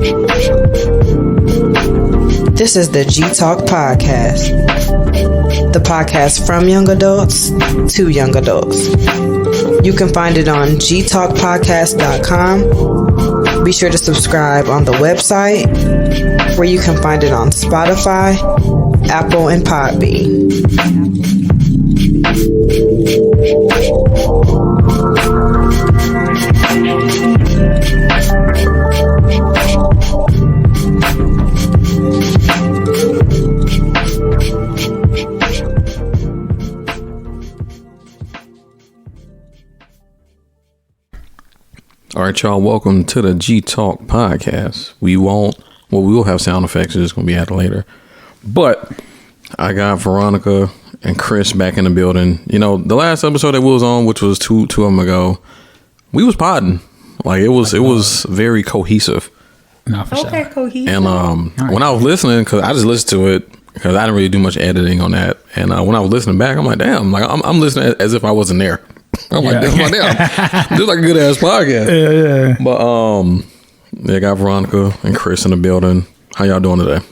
This is the G Talk Podcast, the podcast from young adults to young adults. You can find it on gtalkpodcast.com. Be sure to subscribe on the website, where you can find it on Spotify, Apple, and Podbean. All right, y'all. Welcome to the G Talk Podcast. We will have sound effects. It's just going to be added later. But I got Veronica and Chris back in the building. You know, the last episode that we was on, which was two of them ago, we was podding. Like it was very cohesive. No, for Okay, sure. cohesive. And when I was listening, because I just listened to it because I didn't really do much editing on that. And when I was listening back, I'm like, damn, like I'm listening as if I wasn't there. I'm like, damn, this is like a good ass podcast. Yeah. But I got Veronica and Chris in the building. How y'all doing today?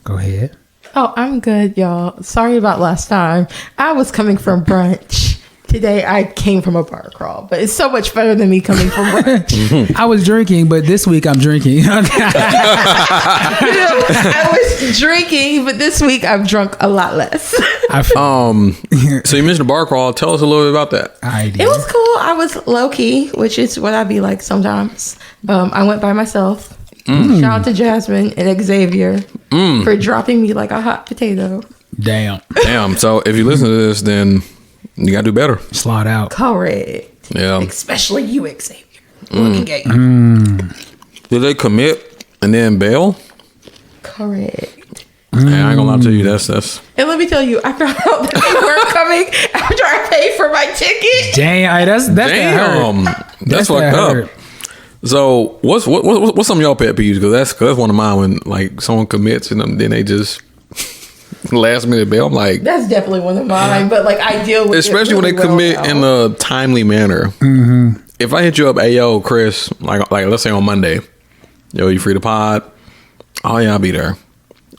Go ahead. Oh, I'm good, y'all. Sorry about last time. I was coming from brunch. Today I came from a bar crawl, but it's so much better than me coming from brunch. I was drinking, but this week I'm drinking. I was drinking, but this week I've drunk a lot less. So you mentioned the bar crawl. Tell us a little bit about that. I did. It was cool. I was low key, which is what I be like sometimes. I went by myself. Shout out to Jasmine and Xavier for dropping me like a hot potato. Damn. So if you listen to this, then you gotta do better. Slide out. Correct. Yeah. Especially you, Xavier. Looking at you. Did they commit and then bail? Correct. Hey, I ain't gonna lie to you. That's. And let me tell you, I found out that they weren't coming after I paid for my ticket. Damn. That's Damn. That's fucked up. So what's some of y'all pet peeves? Because that's one of mine. When like someone commits and then they just last minute bail. I'm like, That's definitely one of mine. But like I deal with especially it when they really commit well in a timely manner. If I hit you up, hey yo, Chris, like let's say on Monday, yo, you free to pod? Oh yeah, I'll be there.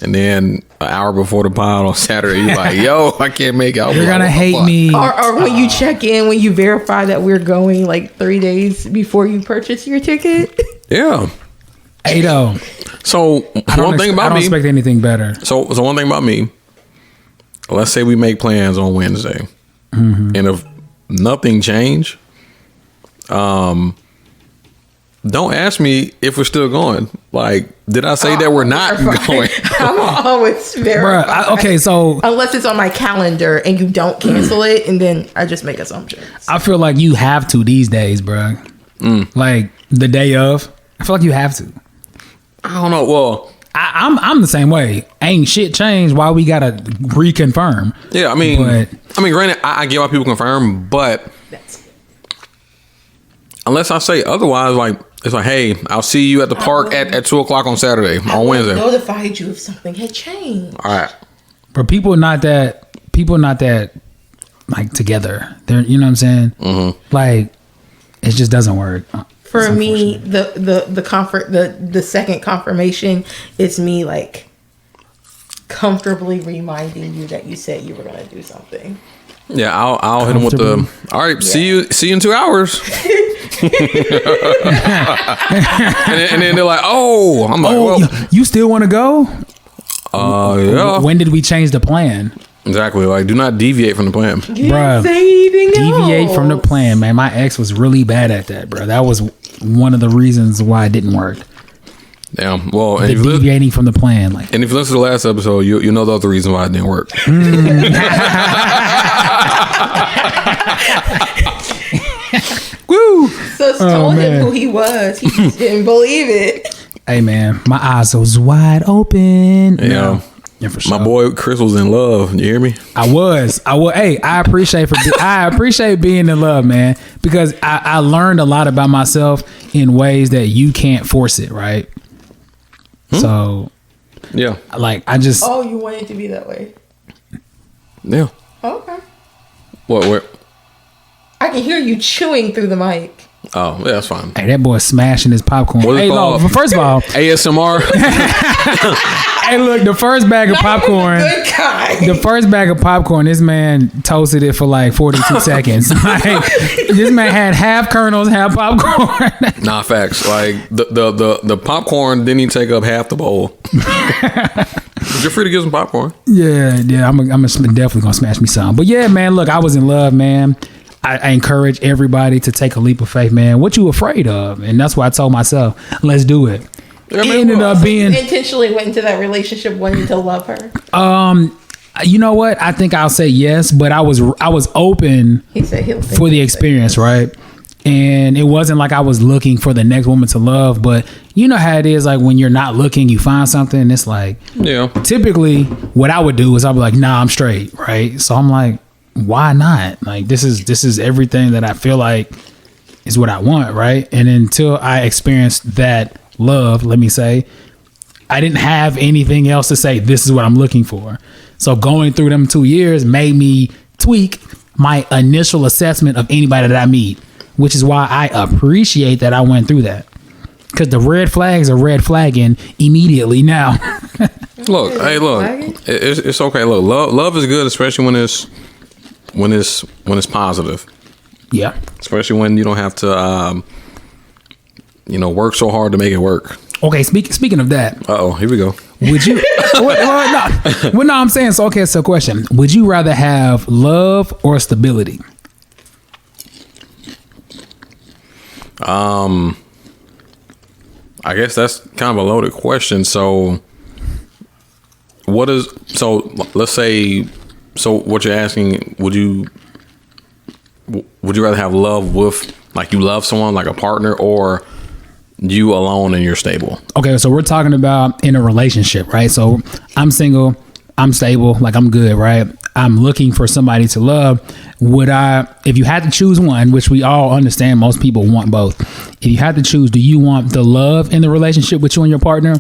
And then an hour before the pod on Saturday, you're like, yo, I can't make it. You're gonna hate me. Or when you check in, when you verify that we're going like 3 days before you purchase your ticket. Yeah. Hey, though. So one thing I about don't me. expect anything better. So one thing about me. Let's say we make plans on Wednesday, and if nothing changed, don't ask me if we're still going. Like, did I say that we're not going? I'm always verify. Bruh, okay, so unless it's on my calendar and you don't cancel it, and then I just make assumptions. I feel like you have to these days, bro. Like the day of, I feel like you have to. I don't know. Well, I'm the same way. Ain't shit changed. Why we gotta reconfirm? yeah. I mean, granted, I get why people confirm, but unless I say otherwise, like it's like, hey, I'll see you at the park at 2:00 on Saturday on Wednesday. Notified you if something had changed. All right. But people not that like together. They're, you know what I'm saying? Like it just doesn't work. For me, the second confirmation is me like comfortably reminding you that you said you were gonna do something. Yeah, I'll hit them with the. All right, see you in 2 hours. and then they're like, oh, I'm like, well, you still want to go? yeah. When did we change the plan? Exactly. Like, do not deviate from the plan. You didn't Bruh, say anything Deviate else. from the plan, man. My ex was really bad at that, bro. That was one of the reasons why it didn't work. Damn. Well, The deviating from the plan, like. and if you listen to the last episode, you know the other reason why it didn't work. Woo! Sus told him who he was. He just didn't believe it. Hey, man, my eyes was wide open. Yeah. Yeah, for sure. My boy Chris was in love. You hear me? I was. Hey, I appreciate being in love, man, because I learned a lot about myself in ways that you can't force it, right? So, Yeah. like, I just. Oh, you want it to be that way? Yeah. Okay. What? Where? I can hear you chewing through the mic. Oh, yeah, that's fine. Hey, that boy smashing his popcorn. What is Hey, it called? no, first of all, ASMR. hey, look, the first bag of popcorn. Good guy. The first bag of popcorn, this man toasted it for like 42 seconds. Like, this man had half kernels, half popcorn. Nah, facts. Like the popcorn didn't even take up half the bowl. You're free to get some popcorn. Yeah, I'm definitely gonna smash me some. But yeah, man, look, I was in love, man. I encourage everybody to take a leap of faith, man. What you afraid of? And that's why I told myself, let's do it. Yeah, It man, ended up being, You intentionally went into that relationship wanting to love her. you know what? I think I'll say yes, but I was open He said he'll think for the he'll experience, say yes. right? And it wasn't like I was looking for the next woman to love, but you know how it is, like when you're not looking, you find something, and it's like, Yeah. typically what I would do is I'd be like, nah, I'm straight, right? So I'm like, why not? Like this is everything that I feel like is what I want, right? And until I experienced that love, let me say, I didn't have anything else to say, this is what I'm looking for. So going through them 2 years made me tweak my initial assessment of anybody that I meet, which is why I appreciate that I went through that. Because the red flags are red flagging immediately now. Look, hey, look, it's okay. Look, love is good, especially when it's positive. Yeah. Especially when you don't have to, work so hard to make it work. Okay, speaking of that, Oh, here we go. would you? No, I'm saying so. Okay, so question: would you rather have love or stability? I guess that's kind of a loaded question. So, let's say, so what you're asking, would you rather have love with, like, you love someone, like a partner, or you alone and you're stable? Okay, so we're talking about in a relationship, right? So I'm single, I'm stable, like I'm good, right? I'm looking for somebody to love. Would I, if you had to choose one, which we all understand most people want both, if you had to choose, do you want the love in the relationship with you and your partner,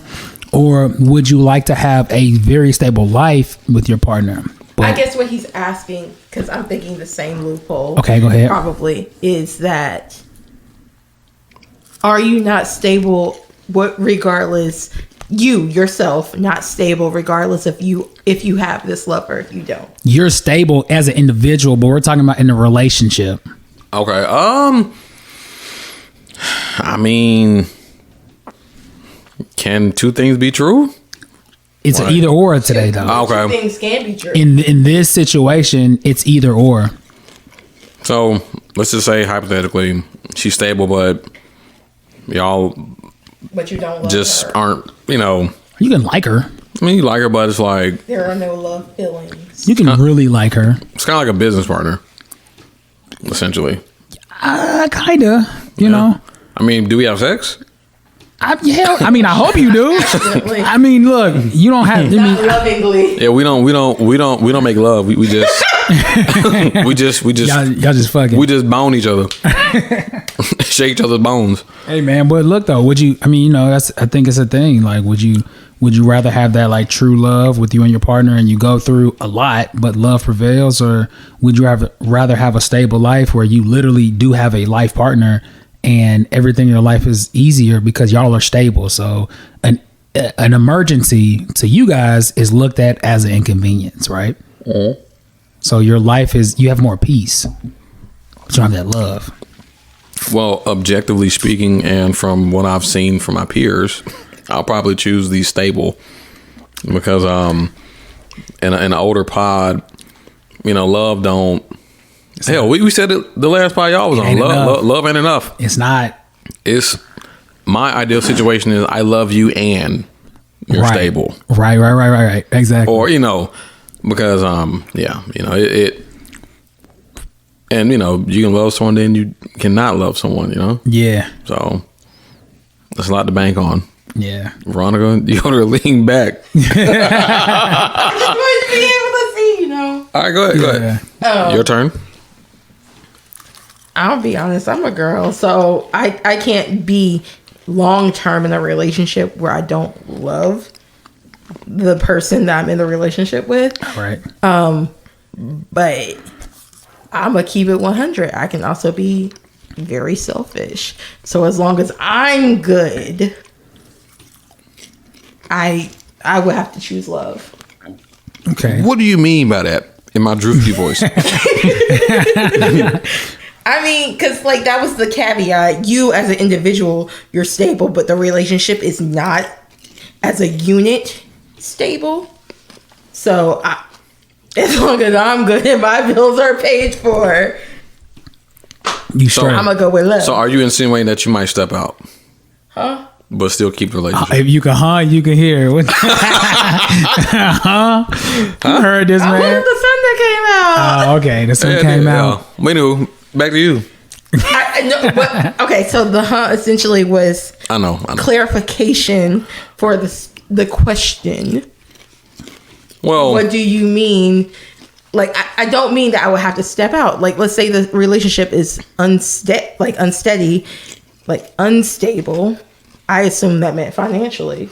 or would you like to have a very stable life with your partner? I guess what he's asking, because I'm thinking the same loophole. Okay, go ahead. Probably is that, are you not stable? Regardless, you yourself not stable, regardless if you have this love or if you don't. You're stable as an individual, but we're talking about in a relationship. Okay. I mean, can two things be true? It's Right. either or today, though. Okay. Things can be true. In this situation, it's either or. So let's just say hypothetically, she's stable, but y'all But you don't love just her. aren't. You can like her. I mean, you like her, but it's like There are no love feelings. You can really like her. it's kind of like a business partner, essentially. Kinda. You know. I mean, do we have sex? I hope you do. Definitely. I mean, look, you don't have. Not lovingly. Yeah, we don't make love. We just we just Y'all just fucking. we just bone each other, shake each other's bones. Hey man, but look though, would you? I mean, I think it's a thing. Like, would you rather have that like true love with you and your partner, and you go through a lot, but love prevails, or would you rather have a stable life where you literally do have a life partner and everything in your life is easier because y'all are stable? So an emergency to you guys is looked at as an inconvenience, right? Mm-hmm. So your life you have more peace. But you don't have that love. Well, objectively speaking, and from what I've seen from my peers, I'll probably choose the stable because in an older pod, love don't. Hell, we said it the last pod y'all was on. Love ain't enough. It's not. It's my ideal situation is I love you and you're Right. stable. Right. Exactly. Or because it and you can love someone, then you cannot love someone. Yeah. So there's a lot to bank on. Yeah. Veronica, you ought to lean back. I just wanted to be able to see, All right, go ahead. Yeah. Your turn. I'll be honest, I'm a girl, so I can't be long term in a relationship where I don't love the person that I'm in the relationship with. Right. But I'm gonna keep it 100. I can also be very selfish. So as long as I'm good, I would have to choose love. Okay. What do you mean by that in my droopy voice? I mean, because like that was the caveat. You as an individual, you're stable, but the relationship is not as a unit stable. So as long as I'm good and my bills are paid for, You straight. I'm gonna go with love. So are you insinuating that you might step out? Huh? But still keep the relationship? If you can, you can hear. You heard this, I man? heard the sun that came out. Oh, okay. The sun came out. Anywho, back to you. No, but, okay, so the essentially was I know. clarification for the question. Well, What do you mean? Like, I don't mean that I would have to step out. Like, let's say the relationship is unsteady, like unstable. I assume that meant financially.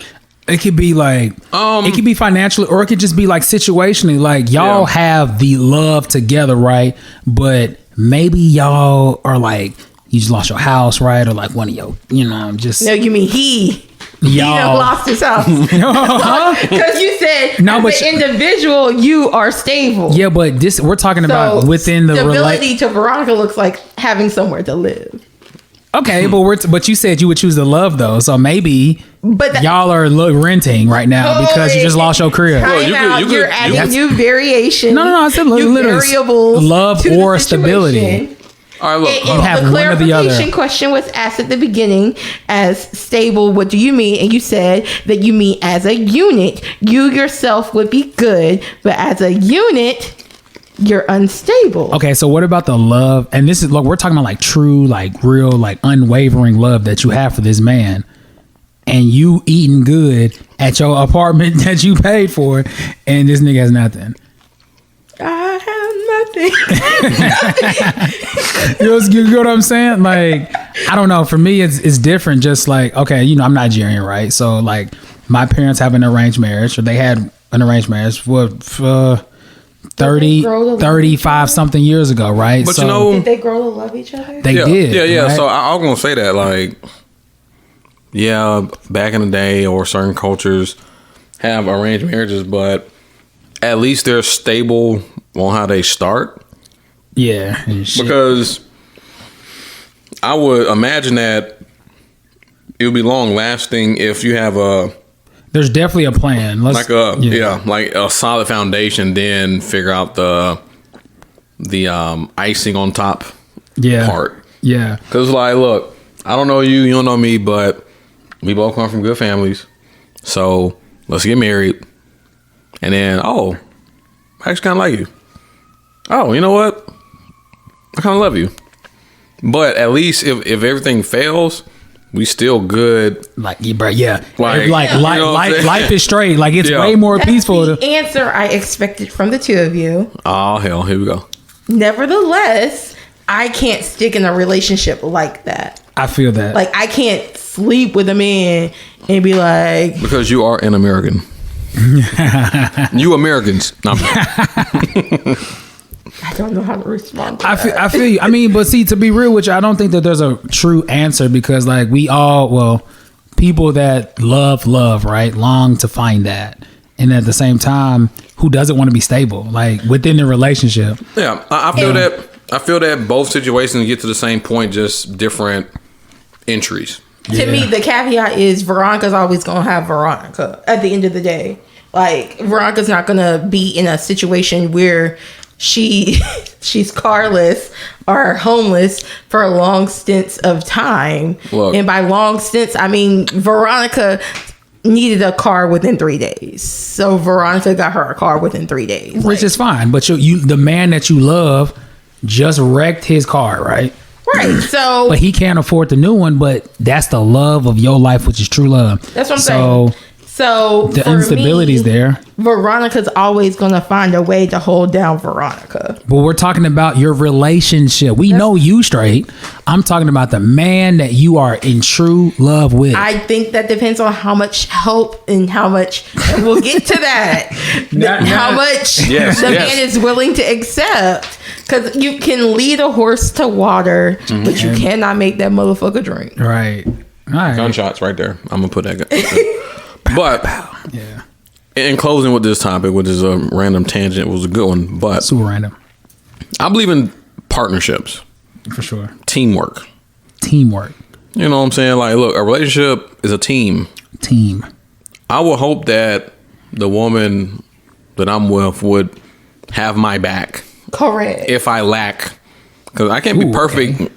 It could be like it could be financially, or it could just be like situationally. Like y'all have the love together, right? But maybe y'all are like you just lost your house, right? Or like one of your, just No, you mean he y'all done lost his house. Because you said No, as but an individual, you are stable. Yeah, but this we're talking about within the stability to Veronica looks like having somewhere to live. Okay, but you said you would choose the love though, so maybe y'all are renting right now because you just lost your crib. You're adding new variation. No, I said literally variables, love or stability. all right, look. You have the one or the other. clarification question was asked at the beginning as stable. What do you mean? And you said that you mean as a unit. You yourself would be good, but as a unit, you're unstable. Okay, so what about the love? And this is like we're talking about like true, like real, like unwavering love that you have for this man, and you eating good at your apartment that you paid for, and this nigga has nothing. I have nothing. You know what I'm saying? Like, I don't know. For me, it's different. Just like, okay, I'm Nigerian, right? So like, my parents have an arranged marriage, or they had an arranged marriage for 35 something years ago, right? But so, did they grow to love each other? they did. Yeah. Right? So I was gonna say that, like, back in the day, or certain cultures have arranged marriages, but at least they're stable on how they start. Yeah, Because I would imagine that it would be long lasting if you have there's definitely a plan. like a solid foundation, then figure out the icing on top part. Yeah. Because like, look, I don't know you, you don't know me, but we both come from good families, so let's get married. And then, I actually kind of like you. Oh, you know what? I kind of love you. But at least if everything fails, we still good. Like, yeah. Like, life is straight. Like, it's way more That's peaceful. the answer I expected from the two of you. Oh, hell. Here we go. Nevertheless, I can't stick in a relationship like that. I feel that. Like, I can't sleep with a man and be like... Because you are an American. You Americans. No, I don't know how to respond to I feel you. I mean, but see, to be real with you, I don't think that there's a true answer because, like, people that love, right, long to find that. And at the same time, who doesn't want to be stable, like, within the relationship? Yeah, I feel that both situations get to the same point, just different entries. To me, the caveat is Veronica's always going to have Veronica at the end of the day. Like, Veronica's not going to be in a situation where she's carless or homeless for long stints of time. Look. And by long stints, I mean Veronica needed a car within 3 days. So Veronica got her a car within 3 days. Which is fine. But you the man that you love just wrecked his car, right? Right. So but he can't afford the new one, but that's the love of your life, which is true love. That's what I'm saying. So The for instability's me, there. Veronica's always gonna find a way to hold down Veronica. But we're talking about your relationship. We know you straight. I'm talking about the man that you are in true love with. I think that depends on how much help and how much, and we'll get to that. How much Yes, the yes. man is willing to accept. Because you can lead a horse to water, but you cannot make that motherfucker drink. Right. All right. Gunshots right there. I'm gonna put that. But Yeah. in closing with this topic, which is a random tangent, it was a good one. But Super random. I believe in partnerships, For sure. teamwork. Teamwork. You know what I'm saying? Like, look, a relationship is a team. Team. I would hope that the woman that I'm with would have my back Correct. if I lack, because I can't be Ooh, perfect okay.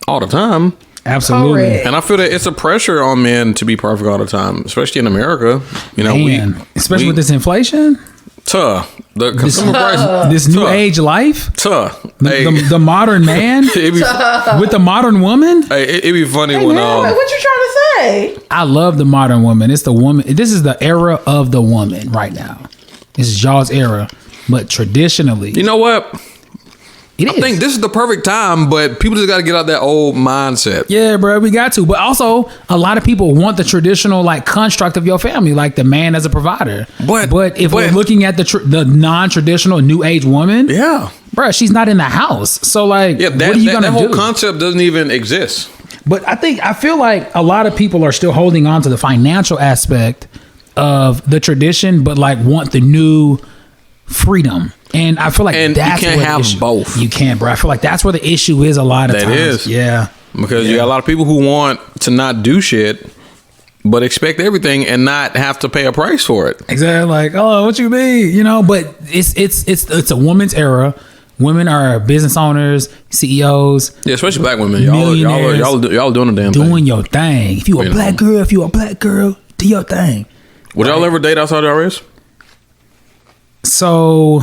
all the time. Absolutely. Correct. And I feel that it's a pressure on men to be perfect all the time, especially in America. You know, Man, especially with this inflation, the consumer price, this new age life, the modern man It be, with the modern woman. it be funny Hey, when man, what you trying to say? I love the modern woman. It's the woman. This is the era of the woman right now. This is y'all's era, but traditionally, you know what? it I is. think this is the perfect time, but people just got to get out that old mindset. Yeah, bro, we got to. But also, a lot of people want the traditional like construct of your family, like the man as a provider. But if we're looking at the non-traditional new age woman, Yeah, bro, she's not in the house. So like, yeah. what are you gonna that whole do? concept doesn't even exist. But I feel like a lot of people are still holding on to the financial aspect of the tradition, but like want the new freedom. And I feel like And that's you can't where the have issue- both. You can't, bro. I feel like that's where the issue is a lot of That times. is. Yeah. Because you got a lot of people who want to not do shit, but expect everything and not have to pay a price for it. Exactly. Like, oh, what you mean? You know, but it's a woman's era. Women are business owners, CEOs, Yeah, especially black women. Y'all doing the damn doing thing. your thing. If you a You black know. girl, if you a black girl, do your thing. Would y'all ever date outside your race? So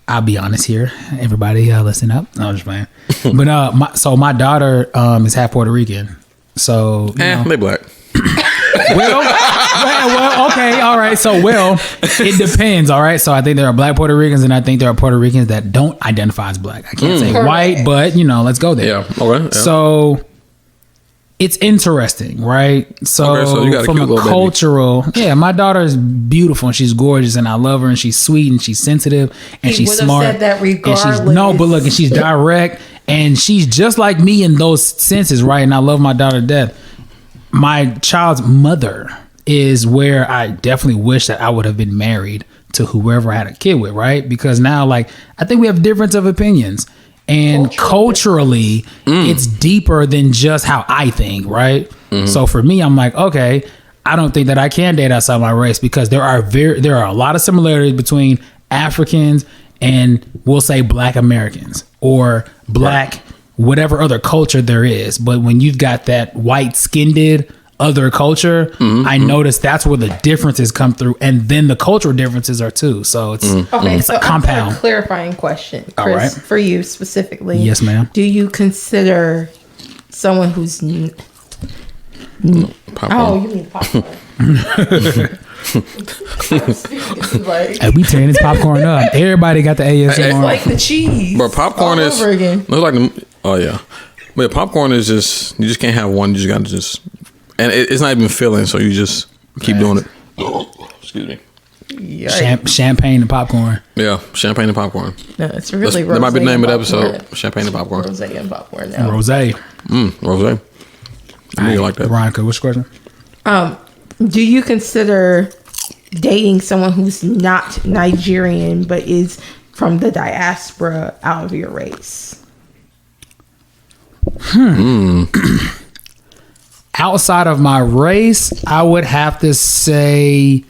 I'll be honest here, everybody. Listen up. No, I'm just playing. But my daughter is half Puerto Rican. So you know. They black. well, okay, all right. So, it depends. All right. So, I think there are black Puerto Ricans, and I think there are Puerto Ricans that don't identify as black. I can't say Correct. white, but let's go there. Yeah. Okay. Yeah. So, it's interesting, right? So, Okay, so you got a from cute a little baby. cultural, my daughter is beautiful and she's gorgeous, and I love her, and she's sweet and she's sensitive and He she's would've smart. said that And she's regardless. but look, and she's direct, and she's just like me in those senses, right? And I love my daughter to death. My child's mother is where I definitely wish that I would have been married to whoever I had a kid with, right? Because now, like, I think we have difference of opinions. And culturally, it's deeper than just how I think, right? So for me, I'm like, okay, I don't think that I can date outside my race, because there are a lot of similarities between Africans and, we'll say, Black Americans or Black whatever other culture there is. But when you've got that white-skinned other culture, I notice that's where the differences come through, and then the cultural differences are too. So it's Okay, a compound. A clarifying question, Chris, All right. for you specifically. Yes, ma'am. Do you consider someone who's Popcorn. you mean popcorn? like, Hey, we tearing this popcorn up. Everybody got the ASMR. it's like the cheese. But popcorn all is over again. looks like oh yeah, but popcorn is just, you just can't have one. You just got to just, and it's not even filling, so you just keep doing it. Excuse me. Champagne and popcorn. Yeah, champagne and popcorn. No, it's really That might be the name of the popcorn. episode. Champagne and popcorn. Rose and popcorn now. Rose. Rose. I knew you like that. Veronica, what's your question? Do you consider dating someone who's not Nigerian but is from the diaspora out of your race? Outside of my race, I would have to say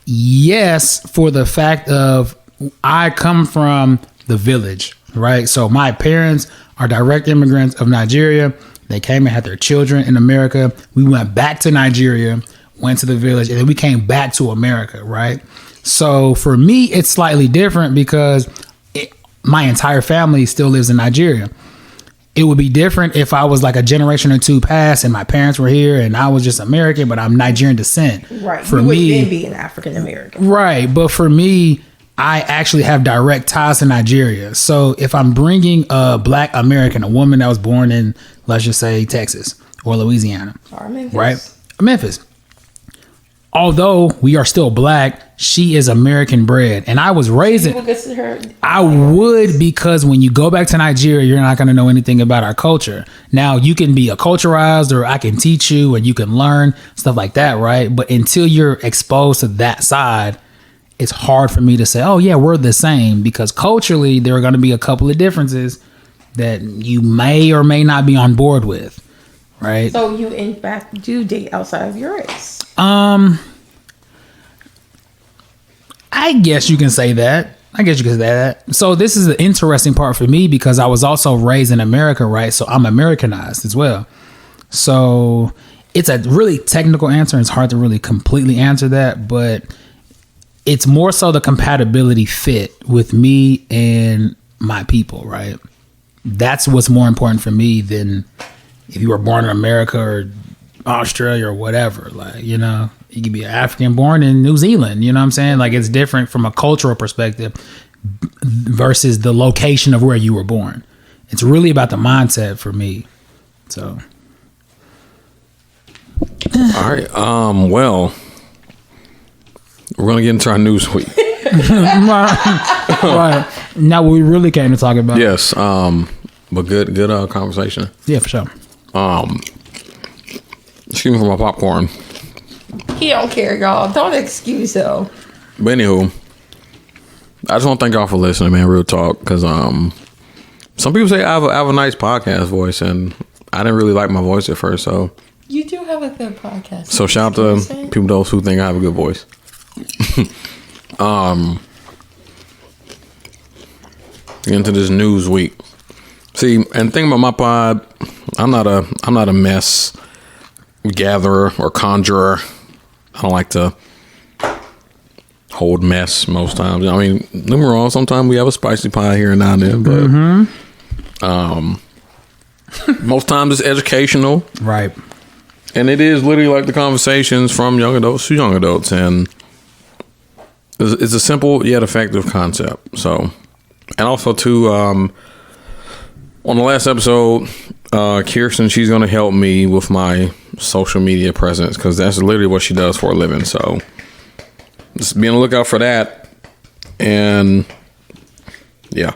yes, for the fact of I come from the village, right? So my parents are direct immigrants of Nigeria. They came and had their children in America. We went back to Nigeria, went to the village, and then we came back to America, right? So for me, it's slightly different because my entire family still lives in Nigeria. It would be different if I was like a generation or two past and my parents were here and I was just American, but I'm Nigerian descent. Right. For you would me, then be an African American. right. But for me, I actually have direct ties to Nigeria. So if I'm bringing a Black American, a woman that was born in, let's just say, Texas or Louisiana, Or Memphis. right? Memphis. Although we are still Black, she is American bred. And I was raised in, People consider her. I would, because when you go back to Nigeria, you're not going to know anything about our culture. Now, you can be acculturized, or I can teach you and you can learn stuff like that, right? But until you're exposed to that side, it's hard for me to say, oh, yeah, we're the same, because culturally, there are going to be a couple of differences that you may or may not be on board with, right? So you, in fact, do date outside of your race. I guess you can say that. So this is the interesting part for me, because I was also raised in America, right? So I'm Americanized as well. So it's a really technical answer. It's hard to really completely answer that, but it's more so the compatibility fit with me and my people, right? That's what's more important for me than if you were born in America or Australia or whatever. Like, you know, you could be African born in New Zealand, you know what I'm saying? Like, it's different from a cultural perspective versus the location of where you were born. It's really about the mindset for me. So, All right. Well, we're gonna get into our news week. right. Now what we really came to talk about. Yes. But good conversation. Yeah, for sure. Excuse me for my popcorn. He don't care, y'all. Don't excuse him. But anywho, I just want to thank y'all for listening, man. Real talk, because some people say I have a nice podcast voice, and I didn't really like my voice at first. So You do have a good podcast. So shout out to people, those who think I have a good voice. Into this news week. See, and think about my pod, I'm not a mess gatherer or conjurer. I don't like to hold mess most times. I mean, don't get me wrong, sometimes we have a spicy pie here and now and then, but most times it's educational. Right. And it is literally like the conversations from young adults to young adults, and it's a simple yet effective concept. So, and also too, on the last episode, Kirsten, she's going to help me with my social media presence, because that's literally what she does for a living. So just be on the lookout for that. And yeah,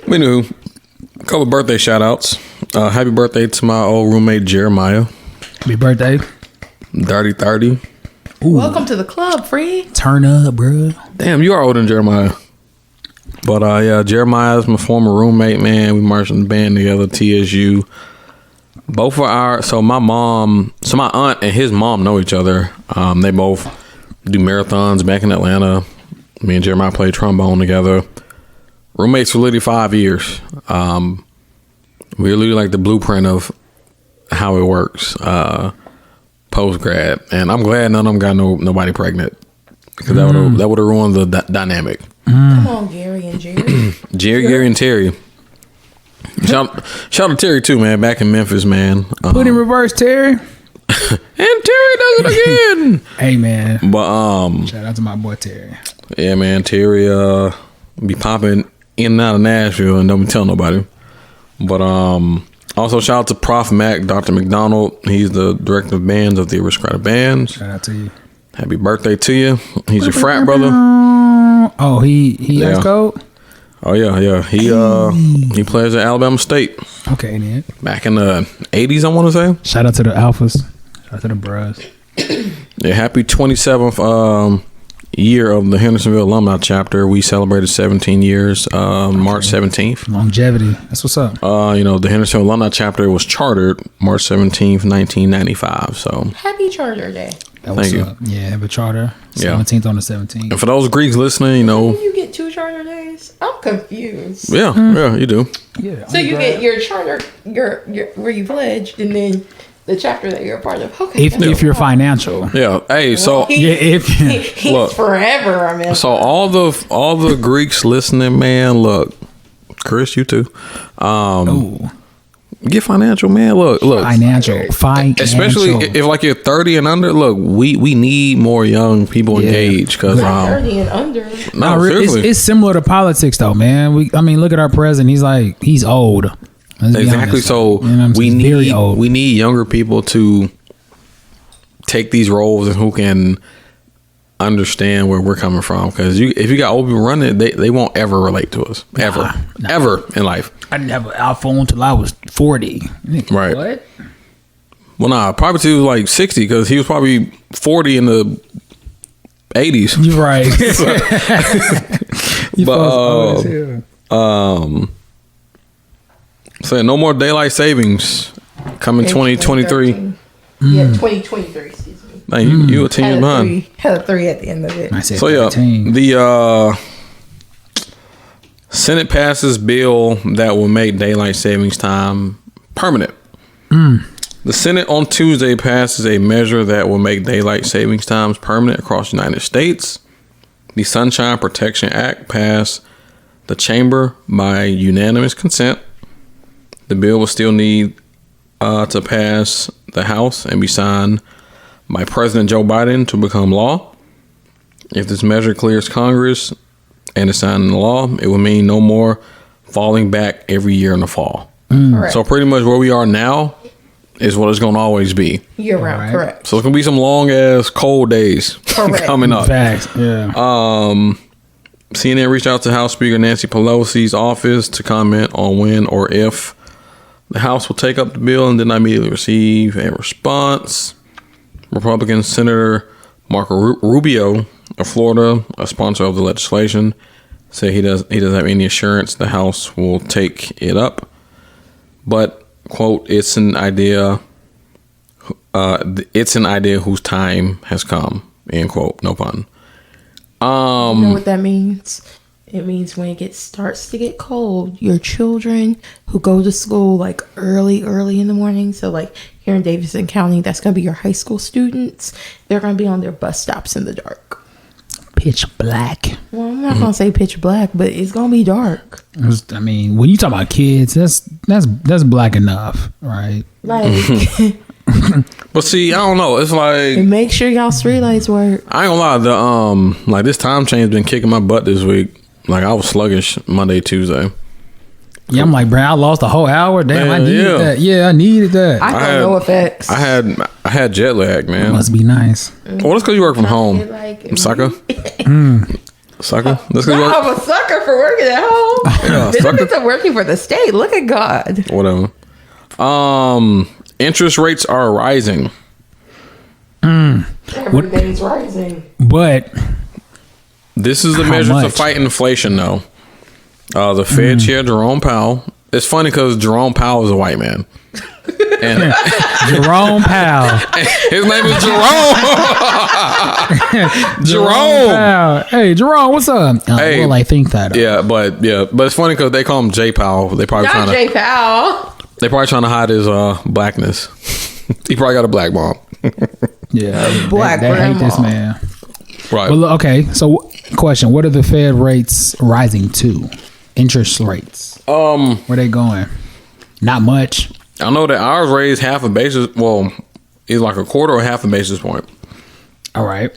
anywho, a couple of birthday shout outs. Happy birthday to my old roommate Jeremiah. Happy birthday. Dirty 30. Welcome to the club, Free. Turn up, bro. Damn, you are older than Jeremiah. But yeah, Jeremiah's my former roommate, man. We marched in the band together, TSU. Both of my aunt and his mom know each other. They both do marathons back in Atlanta. Me and Jeremiah played trombone together. Roommates for literally 5 years. We're literally like the blueprint of how it works post grad, and I'm glad none of them got nobody pregnant, because that would have ruined the dynamic. Come on, Gary and Jerry. Gary and Terry. Shout out to Terry too, man. Back in Memphis, man. Put in reverse, Terry. And Terry does it again. Hey, man. But Shout out to my boy Terry. yeah, man. Terry be popping in and out of Nashville and don't be telling nobody. But also shout out to Prof Mac, Dr. McDonald. He's the director of bands of the Aristocratic Bands. Shout out to you. Happy birthday to you. He's your frat brother. Oh, he Yeah. has code? Oh yeah. He plays at Alabama State Okay, then. back in the 80s, I want to say. Shout out to the Alphas. Shout out to the bros. Yeah, happy 27th year of the Hendersonville Alumni Chapter. We celebrated 17 years March 17th. Longevity. That's what's up. The Hendersonville Alumni Chapter was chartered March 17th, 1995. So Happy Charter Day. That was thank you. up. Yeah, have a charter. Yeah. 17th on the 17th. And for those Greeks listening, You get 2 charter days? I'm confused. yeah, you do. Yeah. So you get your charter, your where you pledged, and then the chapter that you're a part of. Okay. If you're financial. Yeah. Hey, so He's Look. forever. I mean, so all the Greeks listening, man, look, Chris, you too. Get financial, man. Look. Financial. Especially if like you're 30 and under. Look, we need more young people engaged because 30 and under. No, it's similar to politics though, man. Look at our president. He's old. Exactly. So we need younger people to take these roles and who can understand where we're coming from. Because if you got old people running it, they won't ever relate to us ever in life. I didn't have an iPhone until I was 40. Right. What? Well, nah, probably till he was like 60 because he was probably 40 in the 80s. You're right. So no more daylight savings coming 2023. Yeah, 2023. Excuse me. Man, you were 10 years behind. Had a 3 at the end of it. I said So 13. the Senate passes bill that will make daylight savings time permanent. The Senate on Tuesday passes a measure that will make daylight savings times permanent across the United States. The Sunshine Protection Act passed the chamber by unanimous consent. The bill will still need to pass the House and be signed by President Joe Biden to become law. If this measure clears Congress and is signed into law, it will mean no more falling back every year in the fall. Correct. So pretty much where we are now is what it's going to always be. Year round, Right. correct. So it's going to be some long ass cold days coming up. Facts. Yeah. CNN reached out to House Speaker Nancy Pelosi's office to comment on when or if the House will take up the bill and did not immediately receive a response. Republican Senator Marco Rubio of Florida, a sponsor of the legislation, said he doesn't have any assurance the House will take it up. But, quote, it's an idea whose time has come, end quote, no pun. You know what that means? It means when it starts to get cold, your children who go to school like early in the morning, so like here in Davidson County, that's going to be your high school students, they're going to be on their bus stops in the dark. Pitch black. Well, I'm not going to say pitch black, but it's going to be dark. I mean, when you talk about kids, that's black enough, right? Like, But see, I don't know. It's like, and make sure y'all streetlights work. I ain't gonna lie, like this time change been kicking my butt this week. Like I was sluggish Monday, Tuesday. Yeah, I'm like, bro, I lost a whole hour. Damn, Man, I needed yeah. that. Yeah, I needed that. I felt no effects. I had jet lag, man. Must be nice. Well, that's because you work from home, Like, sucker. Sucker. That's because you work. I'm a sucker for working at home. Yeah, This sucker. isn't working for the state. Look at God. Whatever. Interest rates are rising. Everything's rising. But This is the How measure to much? fight inflation, though. The Fed chair Jerome Powell. It's funny because Jerome Powell is a white man, and Jerome Powell. his name is Jerome. Jerome. Powell. Hey, Jerome, what's up? Hey. Well, I think that. But it's funny because they call him J Powell. They probably Not Jay Powell. trying to hide his blackness. He probably got a black mom. Yeah. Black they hate this grandma. man. Right. Well, okay. So, question: what are the Fed rates rising to? Interest rates. Where they going? Not much. I know that ours raised half a basis. Well, it's like a quarter or half a basis point. All right.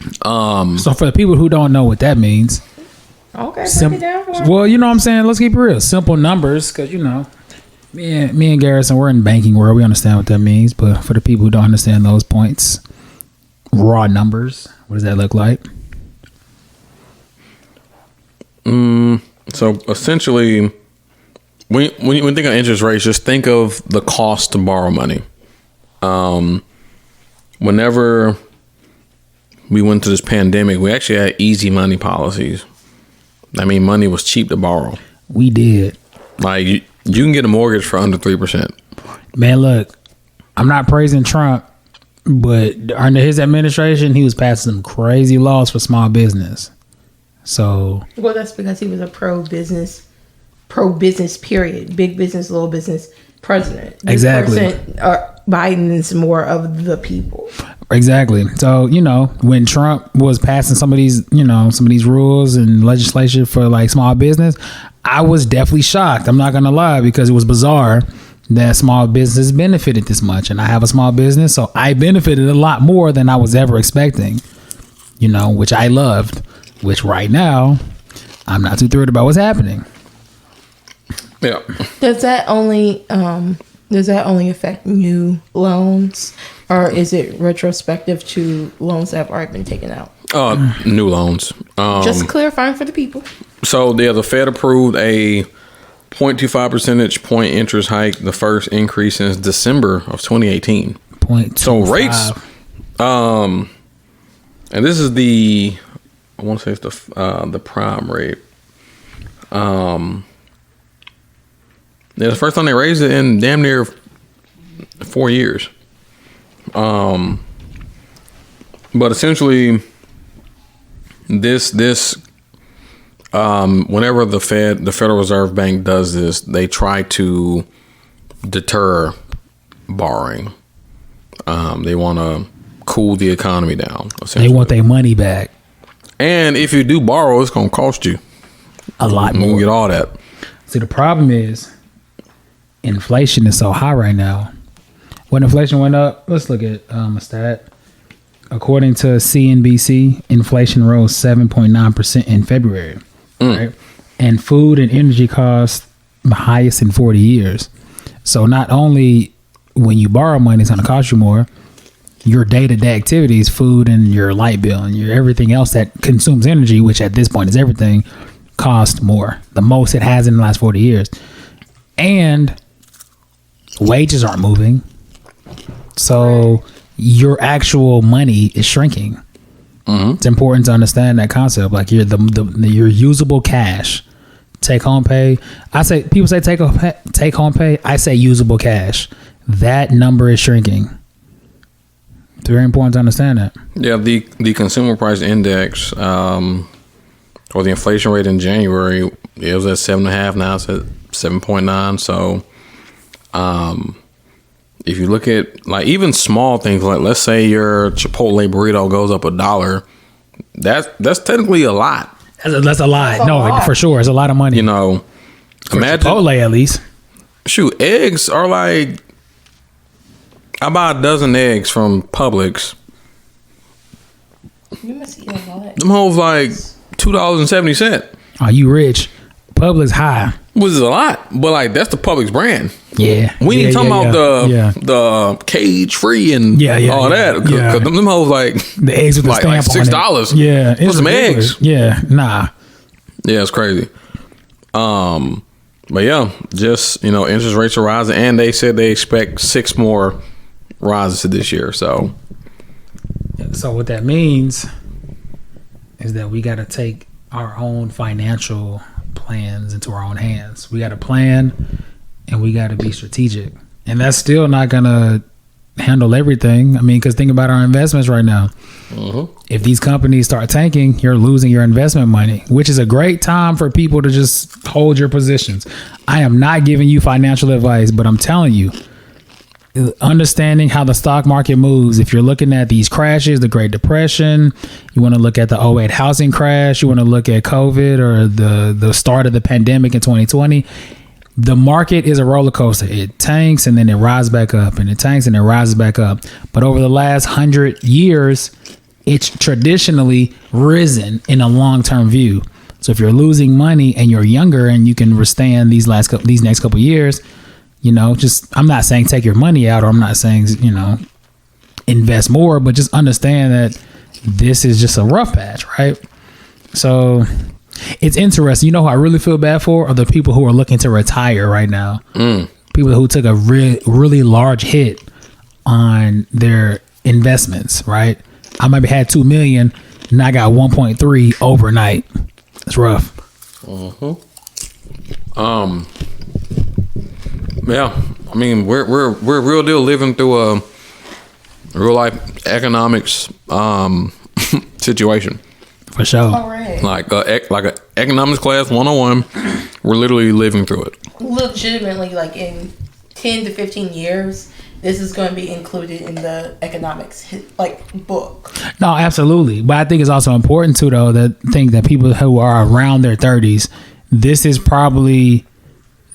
So for the people who don't know what that means, Okay, break it down for me. well, you know what I'm saying. Let's keep it real. Simple numbers, because you know, me and Garrison, we're in banking world. We understand what that means. But for the people who don't understand those points, raw numbers. What does that look like? So essentially, when you think of interest rates, just think of the cost to borrow money. Whenever we went through this pandemic, we actually had easy money policies. I mean, money was cheap to borrow. We did. Like you can get a mortgage for under 3%. Man, look, I'm not praising Trump, but under his administration, he was passing some crazy laws for small business. So, Well, that's because he was a pro business period. Big business, little business president. This Exactly. person, Biden is more of the people. exactly. So, you know, when Trump was passing some of these rules and legislation for like small business, I was definitely shocked. I'm not going to lie, because it was bizarre. that small business benefited this much, and I have a small business, so I benefited a lot more than I was ever expecting, you know, which I loved, which right now I'm not too thrilled about what's happening. Yeah. Does that only affect new loans, or is it retrospective to loans that have already been taken out? New loans. Just clarifying for the people. So the Fed approved a 0.25 percentage point interest hike, the first increase since December of 2018. 0.25. So rates, and this is I want to say it's the prime rate. Yeah, the first time they raised it in damn near 4 years. But essentially, this whenever the Federal Reserve Bank does this, they try to deter borrowing. They want to cool the economy down. They want their money back. And if you do borrow, it's going to cost you a lot more. We'll get all that. See, the problem is inflation is so high right now. When inflation went up, let's look at a stat. According to CNBC, inflation rose 7.9% in February. Right? And food and energy costs the highest in 40 years. So not only when you borrow money, it's going to cost you more, your day-to-day activities, food and your light bill and your everything else that consumes energy, which at this point is everything, cost more. The most it has in the last 40 years. And wages aren't moving. So your actual money is shrinking. It's important to understand that concept. Like your usable cash, take home pay. People say take home pay. I say usable cash. That number is shrinking. It's very important to understand that. Yeah, the consumer price index, or the inflation rate in January, it was at 7.5. Now it's at 7.9. So, if you look at like even small things, like let's say your Chipotle burrito goes up $1, that's technically a lot. That's a lot. No, for sure, it's a lot of money. You know, for imagine Chipotle at least. Shoot, eggs are like, I buy a dozen eggs from Publix. You must eat a lot. Them hoes like $2.70. Are you rich? Publix high. Which is a lot, but like that's the Publix brand. Yeah, we ain't talking about the cage free and all that. Cause them hoes like the eggs with the stamp like $6. Yeah, it's some eggs. Yeah, nah. Yeah, it's crazy. But yeah, just interest rates are rising, and they said they expect 6 more rises this year. So what that means is that we got to take our own financial plans into our own hands. We got to plan and we got to be strategic, and that's still not gonna handle everything. I mean, because think about our investments right now. If these companies start tanking, you're losing your investment money, which is a great time for people to just hold your positions. I am not giving you financial advice, but I'm telling you, understanding how the stock market moves. If you're looking at these crashes, the Great Depression, you want to look at the 2008 housing crash, you want to look at COVID or the start of the pandemic in 2020. The market is a roller coaster. It tanks and then it rises back up, and it tanks and it rises back up. But over the last 100 years, it's traditionally risen in a long-term view. So if you're losing money and you're younger and you can withstand these next couple years, I'm not saying take your money out, or I'm not saying, invest more, but just understand that this is just a rough patch, right? So it's interesting. You know who I really feel bad for are the people who are looking to retire right now. People who took a really large hit on their investments, right? I maybe had $2 million and I got 1.3 overnight. It's rough. Yeah, I mean we're real deal living through a real life economics situation. For sure. All right. Like a economics class 101, we're literally living through it. Legitimately, like in 10 to 15 years, this is going to be included in the economics book. No, absolutely. But I think it's also important too, though, that people who are around their 30s, this is probably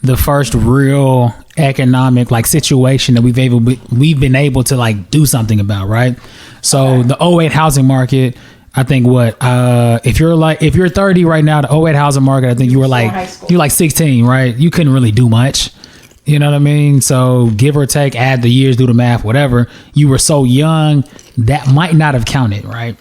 the first real economic like situation that we've been able to like do something about, right? So the '08 housing market, I think if you're 30 right now, the '08 housing market, I think you were like 16, right? You couldn't really do much. You know what I mean? So give or take, add the years, do the math, whatever. You were so young that might not have counted, right?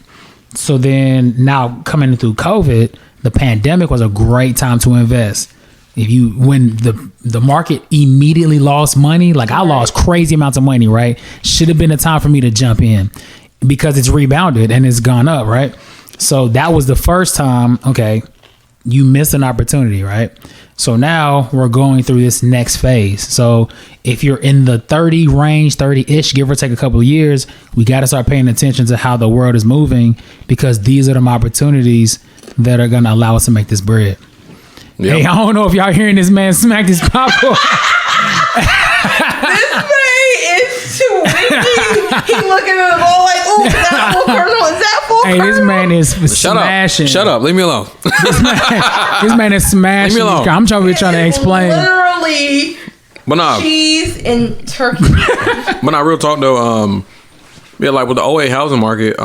So then now coming through COVID, the pandemic was a great time to invest. When the market immediately lost money, like I lost crazy amounts of money, right? Should have been a time for me to jump in because it's rebounded and it's gone up, right? So that was the first time, okay, you missed an opportunity, right? So now we're going through this next phase. So if you're in the 30 range, 30-ish, give or take a couple of years, we got to start paying attention to how the world is moving because these are the opportunities that are going to allow us to make this bread. Yep. Hey, I don't know if y'all hearing this man smack this popcorn. This man is too windy. He looking at the ball like, "Ooh, is that full kernel? Is that full kernel?" Hey, this man is smashing. Shut up. Leave me alone. This man is smashing. Leave me alone. I'm trying to explain. Literally, cheese and turkey. But not real talk though. Yeah, like with the '08 housing market,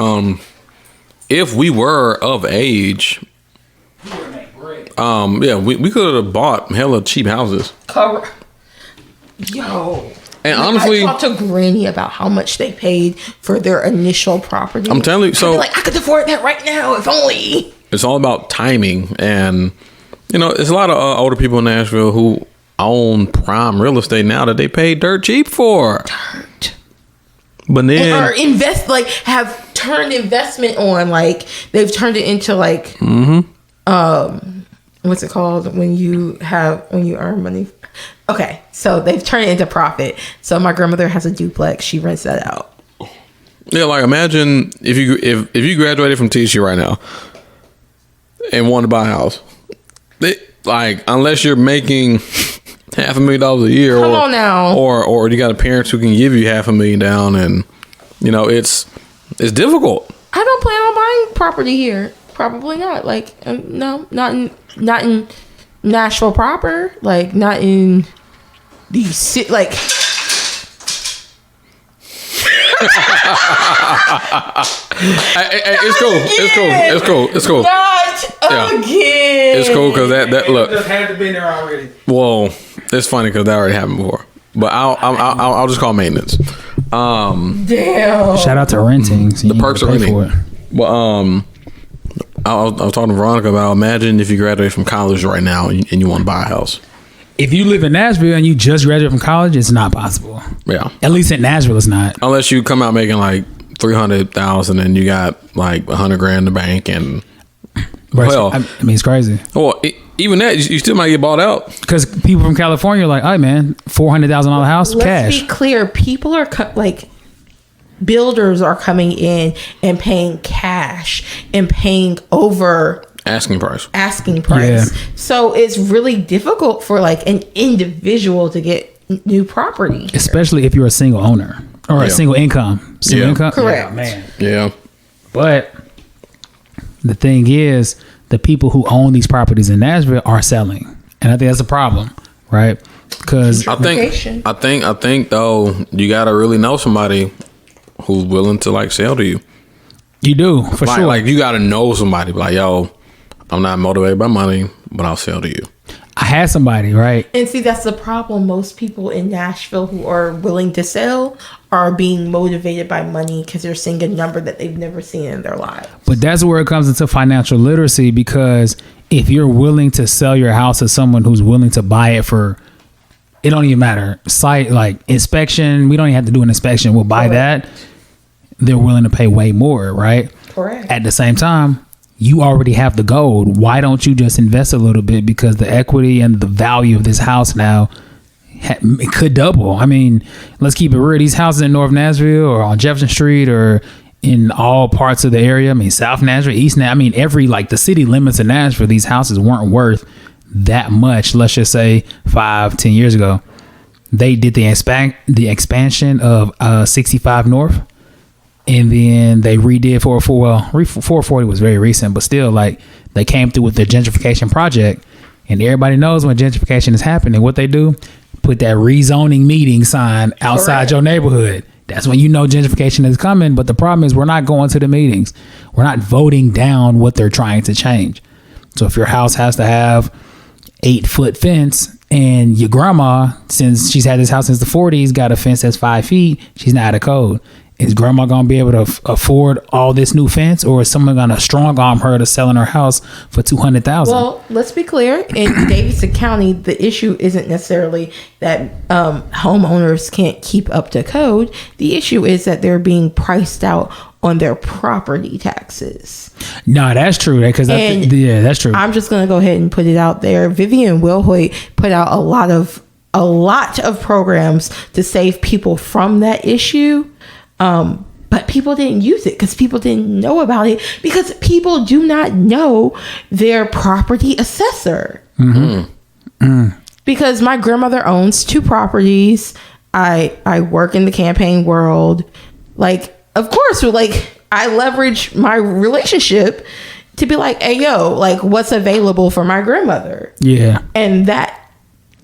if we were of age, we could have bought hella cheap houses. Yo. And honestly, I talked to Granny about how much they paid for their initial property. I'm telling you, so I could afford that right now if only. It's all about timing, and there's a lot of older people in Nashville who own prime real estate now that they pay dirt cheap for. But then or have turned investment on, like they've turned it into like what's it called when you earn money? Okay, so they've turned it into profit. So my grandmother has a duplex. She rents that out. Yeah, like imagine if you graduated from TC right now and wanted to buy a house. Unless you're making $500,000 a year, come on now, or you got parents who can give you $500,000 down, and it's difficult. I don't plan on buying property here. Probably not. No, not in Nashville proper. Not in the city. It's cool. Not again. It's cool because that look. Just had to be there already. Well, it's funny because that already happened before. But I'll just call maintenance. Damn. Shout out to renting. So the perks of renting. Well, I was talking to Veronica about imagine if you graduate from college right now and you want to buy a house. If you live in Nashville and you just graduated from college, it's not possible. Yeah. At least in Nashville, it's not. Unless you come out making like $300,000 and you got like $100,000 in the bank and. Well, I mean, it's crazy. Well, even that, you still might get bought out. Because people from California are like, "Hey, man, $400,000 house, cash." Let's be clear. People are builders are coming in and paying cash and paying over asking price. Yeah. So it's really difficult for an individual to get new property here. Especially if you're a single owner or a single income. Correct. Yeah, man. Yeah. But the thing is, the people who own these properties in Nashville are selling, and I think that's a problem, right? Because I think though you gotta really know somebody who's willing to sell to you. You do for sure. You gotta know somebody. Yo, I'm not motivated by money, but I'll sell to you. I had somebody, right? And see, that's the problem. Most people in Nashville who are willing to sell are being motivated by money because they're seeing a number that they've never seen in their lives. But that's where it comes into financial literacy, because if you're willing to sell your house to someone who's willing to buy it for, it don't even matter, site inspection, we don't even have to do an inspection, we'll buy that, they're willing to pay way more, right? Correct. At the same time, you already have the gold. Why don't you just invest a little bit? Because the equity and the value of this house now, it could double. I mean, let's keep it real. These houses in North Nashville or on Jefferson Street or in all parts of the area, I mean, South Nashville, East Nashville, I mean, the city limits of Nashville, these houses weren't worth that much. Let's just say 5-10 years ago. They did the expansion of 65 North. And then they redid 440 was very recent, but still, they came through with the gentrification project. And everybody knows when gentrification is happening, what they do, put that rezoning meeting sign outside Correct. your neighborhood. That's when you know gentrification is coming. But the problem is we're not going to the meetings. We're not voting down what they're trying to change. So if your house has to have 8-foot fence and your grandma, since she's had this house since the 40s, got a fence that's 5 feet, she's not out of code. Is grandma going to be able to afford all this new fence, or is someone going to strong arm her to selling her house for $200,000? Well, let's be clear. In Davidson County, the issue isn't necessarily that homeowners can't keep up to code. The issue is that they're being priced out on their property taxes. No, that's true. Because that's true. I'm just going to go ahead and put it out there. Vivian Wilhoit put out a lot of programs to save people from that issue. But people didn't use it because people didn't know about it, because people do not know their property assessor. Because my grandmother owns 2 properties. I work in the campaign world. Like, of course, I leverage my relationship to be like, hey, yo, like, what's available for my grandmother? Yeah. And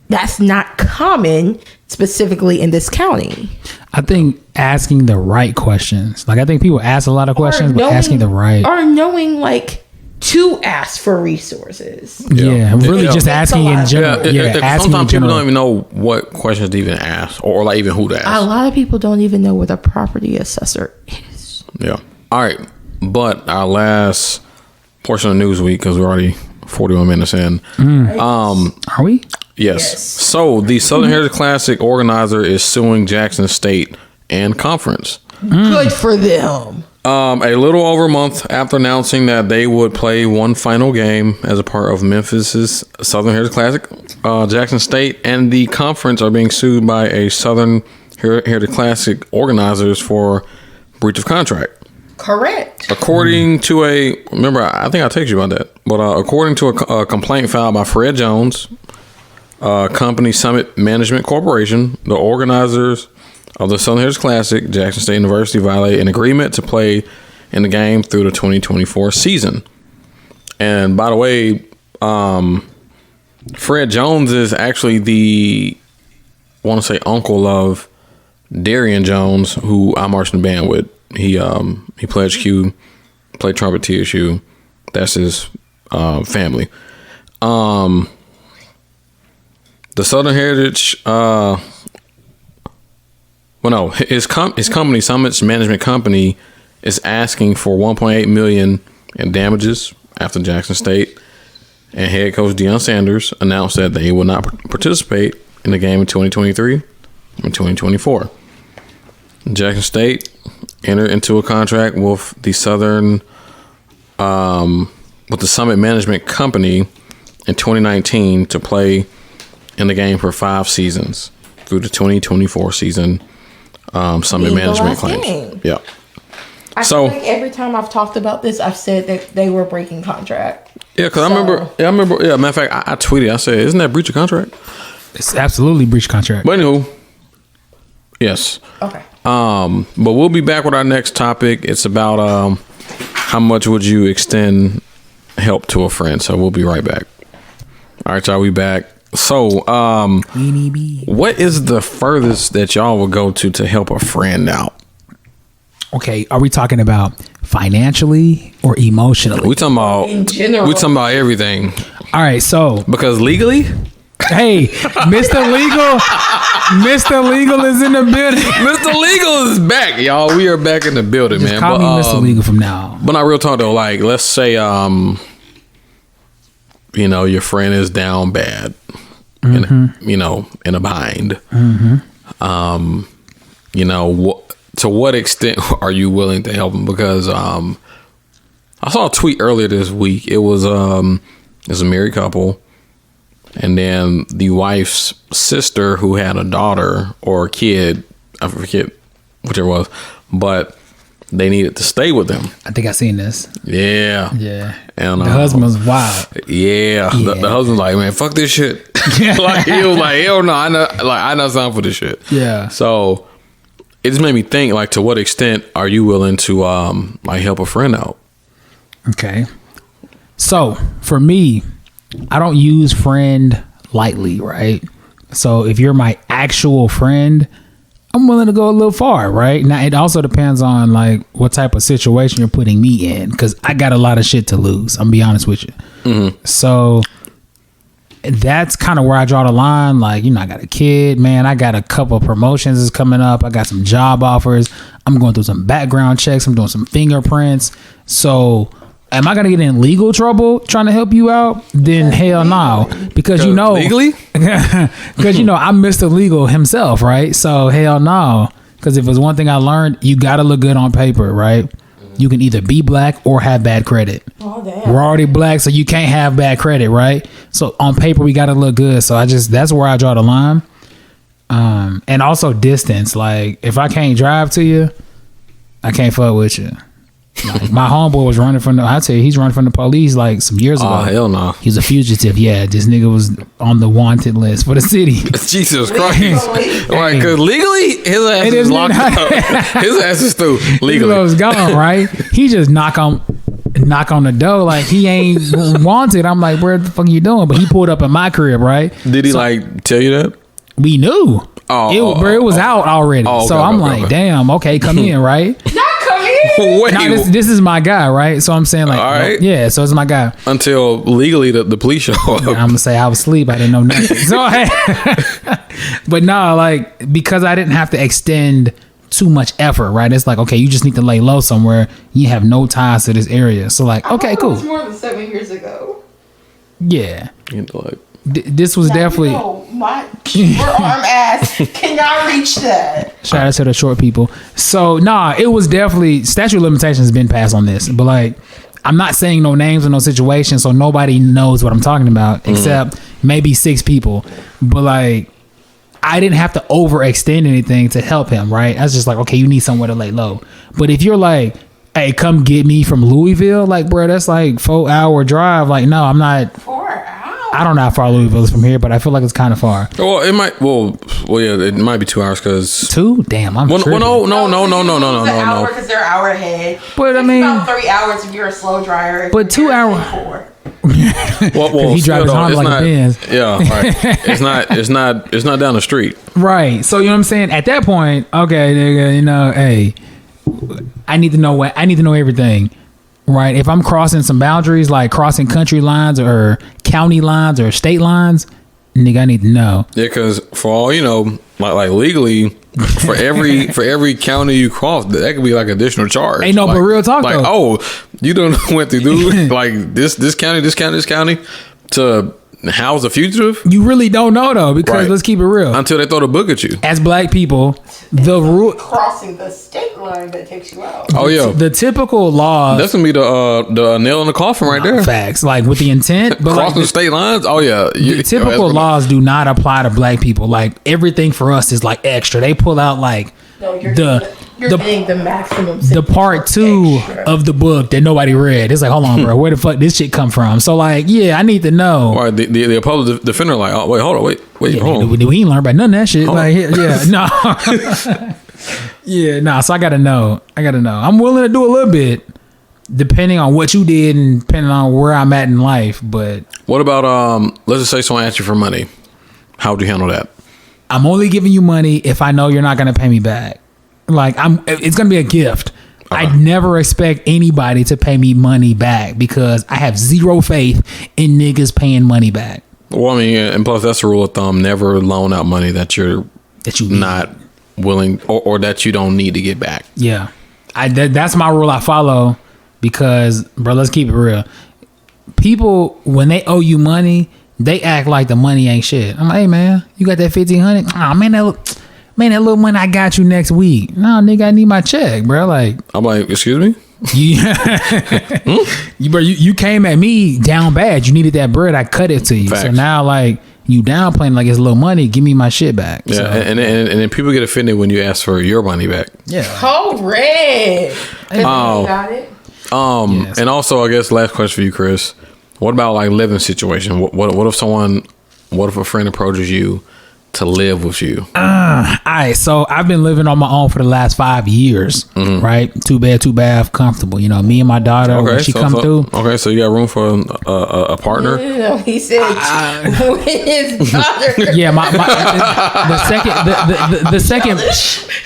that's not common specifically in this county. I think asking the right questions. Like, I think people ask a lot of questions, but asking the right. Or knowing, like, to ask for resources. Yeah, really Yeah. just asking in general. Asking sometimes in people general. don't even know what questions to even ask, or like even who to A ask. lot of people don't even know what a property assessor is. Yeah. All right. But our last portion of Newsweek, because we're already 41 minutes in. Are we? Yes. So the Southern Heritage Classic organizer is suing Jackson State and Conference. Good for them. A little over a month after announcing that they would play one final game as a part of Memphis's Southern Heritage Classic, Jackson State and the Conference are being sued by a Southern Heritage Classic organizers for breach of contract. Correct. According to I think I texted you about that, but according to a complaint filed by Fred Jones, company Summit Management Corporation, the organizers of the Southern Heritage Classic, Jackson State University, violated an agreement to play in the game through the 2024 season. And by the way, Fred Jones is actually I want to say uncle of Darian Jones, who I marched in the band with. He played Q, played trumpet TSU. That's his family. The Southern Heritage, his company, Summits Management Company, is asking for $1.8 million in damages after Jackson State and head coach Deion Sanders announced that they will not participate in the game in 2023 and 2024. Jackson State entered into a contract with the Summit Management Company in 2019 to play in the game for 5 seasons through the 2024 season. Summit Management claims. Game. Yeah. I feel like every time I've talked about this, I've said that they were breaking contract. Yeah, because I remember. Yeah, matter of fact, I tweeted. I said, "Isn't that breach of contract?" It's absolutely breach of contract. But anywho, yes. Okay. But we'll be back with our next topic. It's about how much would you extend help to a friend. So we'll be right back. All right, y'all, we back. So, what is the furthest that y'all would go to help a friend out? Okay, are we talking about financially or emotionally? We talking about In general. We talking about everything. All right, so Because legally, hey, Mr. Legal is in the building. Mr. Legal is back, y'all. We are back in the building, Just man. call me Mr. Legal from now on. But not real talk though. Like, let's say, your friend is down bad, in a bind. To what extent are you willing to help them? Because I saw a tweet earlier this week. It was a married couple, and then the wife's sister who had a daughter or a kid, I forget which it was, but they needed to stay with them. I think I seen this. Yeah. And The husband was wild. Yeah. The husband's like, man, fuck this shit. Like, he was like, hell no, I know something for this shit. Yeah. So it just made me think, like, to what extent are you willing to help a friend out? Okay. So for me, I don't use friend lightly, right? So if you're my actual friend, I'm willing to go a little far, right? Now it also depends on like what type of situation you're putting me in, because I got a lot of shit to lose. I'm gonna be honest with you. Mm-hmm. So that's kind of where I draw the line. Like, I got a kid, man. I got a couple of promotions is coming up. I got some job offers. I'm going through some background checks. I'm doing some fingerprints. So am I gonna get in legal trouble trying to help you out? Then hell no, because legally, because I'm Mr. Legal himself, right? So hell no, because if it's one thing I learned, you gotta look good on paper, right? You can either be black or have bad credit. Oh, damn. We're already black, so you can't have bad credit, right? So on paper, we gotta look good. So that's where I draw the line. And also distance. Like if I can't drive to you, I can't fuck with you. Like, my homeboy was running from he's running from the police like some years ago. Oh, hell no. He's a fugitive. Yeah, this nigga was on the wanted list for the city. Jesus Christ. Right, because legally, his ass is locked up. His ass is through legally. He was gone, right? He just knock on the door like he ain't wanted. I'm like, where the fuck you doing? But he pulled up in my crib, right? Did he tell you that? We knew. It was out already. Okay, so I'm like, damn, okay, come in, right? Wait, No, this is my guy, right? So I'm saying like, all right. Yeah, so it's my guy. Until legally the police show up. I'm gonna say I was asleep. I didn't know nothing. So, but no, like because I didn't have to extend too much effort, right? It's like, okay, you just need to lay low somewhere. You have no ties to this area, so like, okay, cool. It was more than 7 years ago. Yeah, Like, this was definitely. My forearm ass cannot reach that. Shout out to the short people. So it was definitely statute of limitations has been passed on this, but like I'm not saying no names or no situation, so nobody knows what I'm talking about except maybe 6 people. But like I didn't have to overextend anything to help him, right? I was just like, okay, you need somewhere to lay low. But if you're like, hey, come get me from Louisville, like bro, that's like 4-hour drive. Like no, I'm not. 4 hours. I don't know how far Louisville is from here, but I feel like it's kind of far. well, it might. Well, yeah, it might be 2 hours because 2? Damn, I'm tripping. no. Because they're an hour ahead. But I It's mean, about 3 hours if you're a slow dryer. But 2 hours. 4. Well, he drives his Honda like a Benz. Yeah, right. It's not down the street. Right. So you know what I'm saying? At that point, okay, nigga, hey, I need to know everything. Right. If I'm crossing some boundaries, like crossing country lines or county lines or state lines, nigga, I need to know. Yeah, because for all you know, like legally, for every county you cross, that could be like additional charge. Ain't no, like, but real talk like, though. oh, you done went through like this county to house a fugitive. You really don't know though, because Right. let's keep it real. Until they throw the book at you. As black people, the rule, Crossing the state line that takes you out. Oh yeah, the typical laws. that's gonna be the nail in the coffin right there. Facts, like with the intent, but Crossing like, state lines. Oh yeah, the typical laws do not apply to black people. Like everything for us is like extra. They pull out like No, you're the getting the maximum. the part 2 extra. of the book that nobody read. It's like, hold on, bro, where the fuck this shit come from? So like, yeah, I need to know. Right, the appellate defender like, oh wait, hold on, wait, Yeah, hold on. we ain't learned about none of that shit. Like, yeah, no. Yeah, no. So I gotta know. I'm willing to do a little bit, depending on what you did and depending on where I'm at in life. But What about let's just say someone asked you for money. How would you handle that? I'm only giving you money if I know you're not gonna pay me back. Like it's gonna be a gift. I'd never expect anybody to pay me money back because I have zero faith in niggas paying money back. Well, I mean, and plus that's the rule of thumb: never loan out money that you not willing or that you don't need to get back. Yeah, that's my rule I follow because, bro, let's keep it real. People, when they owe you money, they act like the money ain't shit. I'm like, hey man, you got that $1,500? Oh man, that little money I got you next week. No, nigga, I need my check, bro. Like, I'm like, excuse me? You came at me down bad. You needed that bread. I cut it to you. Facts. So now, like, you downplaying like it's little money. Give me my shit back. Yeah, So, and then people get offended when you ask for your money back. yeah. Correct. Oh. Got it. Yes. And also, I guess last question for you, Chris. What about like living situation? What if a friend approaches you to live with you? All right, so I've been living on my own for the last 5 years, right? 2 bed, 2 bath, comfortable. You know, me and my daughter, when she come through. Okay, so you got room for a partner? No, he said with his daughter. Yeah,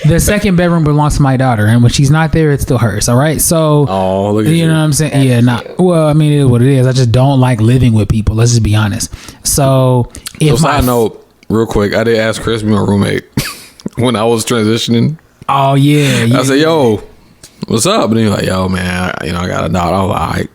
the second bedroom belongs to my daughter, and when she's not there, it's still hers. All right, so Look at you know what I'm saying? Yeah, not well. I mean, it is what it is. I just don't like living with people. Let's just be honest. So if side note, real quick, I did ask Chris to be my roommate when I was transitioning. Oh yeah, I said, "Yo, what's up?" And he was like, "Yo, man, I got a daughter." I was like,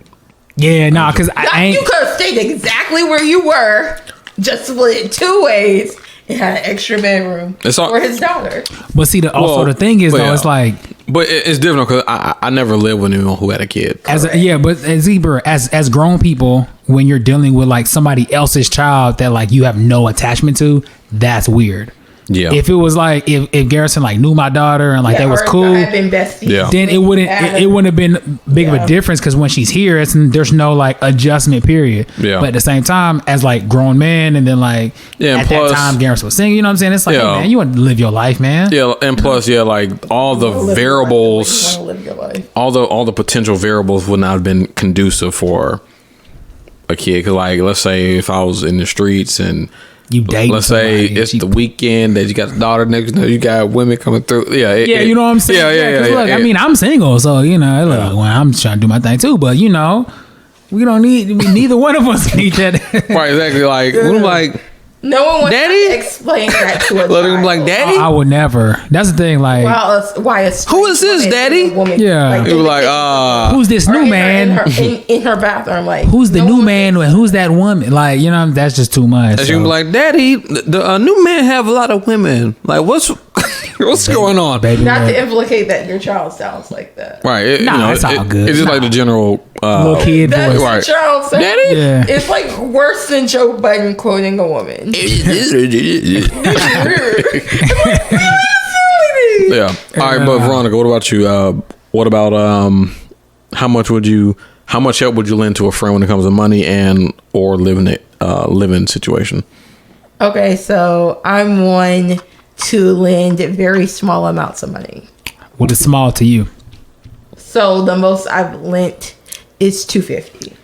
yeah, nah, because I ain't. You could have stayed exactly where you were, just split it 2 ways, and had an extra bedroom for his daughter. But see, the thing is though, it's like. But it's different because I never lived with anyone who had a kid. As grown people, when you're dealing with like somebody else's child that like you have no attachment to, that's weird. Yeah. If it was like if Garrison like knew my daughter and like that was cool, then it wouldn't have been big of a difference because when she's here, there's no like adjustment period. Yeah. But at the same time, as like grown men, and then like at that time Garrison was singing, you know what I'm saying? It's like, hey, man, you want to live your life, man. Yeah, and plus, like all the variables, all the potential variables would not have been conducive for a kid. Cause like, let's say if I was in the streets and you date. Let's say it's the weekend that you got a daughter next to you got women coming through. Yeah, you know what I'm saying. Yeah. Look, I mean, I'm single, so you know, well, I'm trying to do my thing too. But you know, we don't need. Neither one of us need that. Right, exactly. Like, I'm like, no one wants to explain that to a child. Like, Daddy? I would never. That's the thing. Like, who is this, Daddy? Yeah. Like, it was like, who's this new man in her bathroom? Like, who's the new man and who's that woman? Like, you know, that's just too much. And she be like, Daddy, the new man have a lot of women. Like, what's going on, baby? Not to implicate that your child sounds like that. Right. It's all good. It's just like the general little kid voice. Right. Child saying, Daddy? Yeah. It's like worse than Joe Biden quoting a woman. Yeah. All right, but Veronica, what about you? What about how much help would you lend to a friend when it comes to money and or living situation? Okay, so I'm one to lend very small amounts of money. What is small to you? So the most I've lent is $250.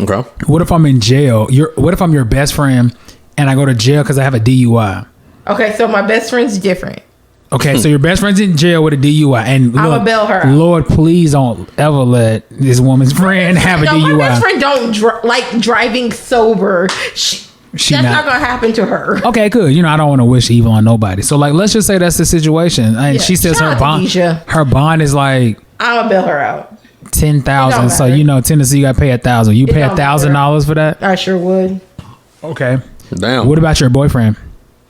Okay. What if I'm in jail? What if I'm your best friend and I go to jail because I have a DUI? Okay, so my best friend's different. Okay, so your best friend's in jail with a DUI, and I'm gonna bail her out. Lord, please don't ever let this woman's friend have a DUI. My best friend don't like driving sober. That's not gonna happen to her. Okay, good. You know, I don't want to wish evil on nobody. So, like, let's just say that's the situation, and she says her bond is like I'm gonna bail her out. 10,000. So you know, Tennessee, you got to pay $1,000. You pay $1,000 for that? I sure would. Okay. Damn. What about your boyfriend?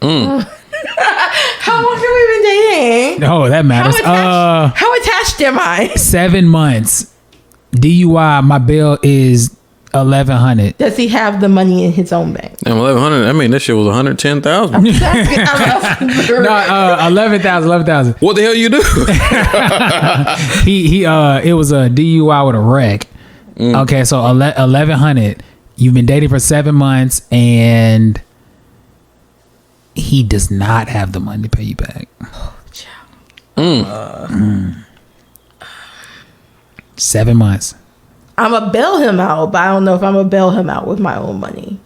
How long have we been dating? Oh, that matters. How attached am I? 7 months. DUI. My bill is $1,100. Does he have the money in his own bank? And $1,100. I mean, this shit was $110,000. No, 11,000. What the hell you do? It was a DUI with a wreck. Okay, so $1,100. You've been dating for 7 months, and he does not have the money to pay you back. Oh, 7 months. I'm gonna bail him out, but I don't know if I'm gonna bail him out with my own money.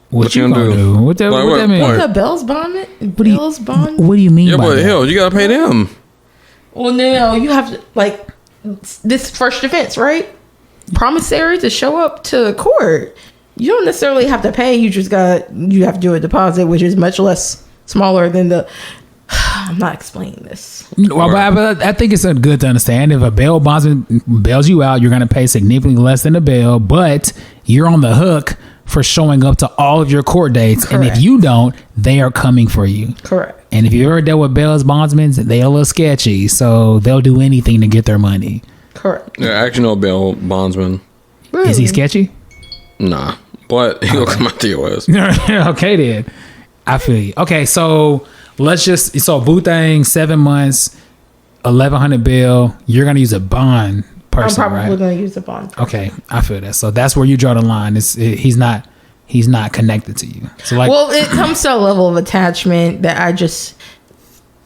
What you gonna do? What that mean? What's a Bell's bond? Bond? What do you mean? Yeah, by but that? hell, you gotta pay them. Well, no, you have to like this first defense, right? Promissory to show up to court. You don't necessarily have to pay. You have to do a deposit, which is much less smaller than the. I'm not explaining this. Well, but I think it's good to understand if a bail bondsman bails you out, you're going to pay significantly less than the bail, but you're on the hook for showing up to all of your court dates. Correct. And if you don't, they are coming for you. Correct. And if you ever dealt with bail bondsmen, they're a little sketchy, so they'll do anything to get their money. Correct. Yeah, I actually know a bail bondsman. Really? Is he sketchy? Nah, but he'll come out to your ass. Okay, then. I feel you. Okay, so so Boothang, 7 months, $1,100 bill. You're gonna use a bond person, I'm probably right? gonna use a bond person. Okay, I feel that. So that's where you draw the line. He's not he's not connected to you. So like, Well, it comes to a level of attachment that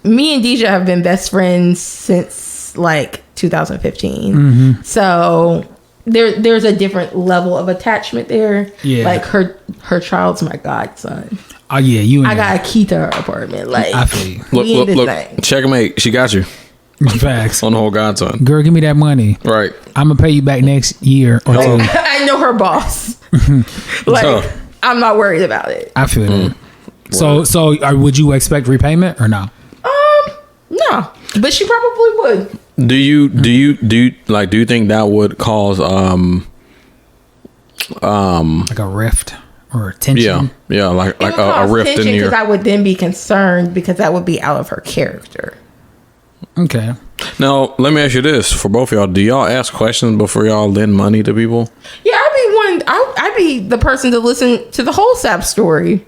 me and DJ have been best friends since like 2015. So there's a different level of attachment there. Yeah. Like her child's my godson. oh yeah, you. And I got a key to her apartment. Like, I feel you. Look, we in look, this look. thing. Checkmate. She got you Facts. on the whole godson. Girl, give me that money. Right. I'm gonna pay you back next year or two. I know her boss. Like, So- I'm not worried about it. I feel that. So would you expect repayment or no? No, but she probably would. Do you think that would cause Like a rift or tension? yeah like It would a cause rift tension in your. because I would then be concerned because that would be out of her character. Okay. Now let me ask you this: for both of y'all, do y'all ask questions before y'all lend money to people? Yeah, I'd be the person to listen to the whole SAP story.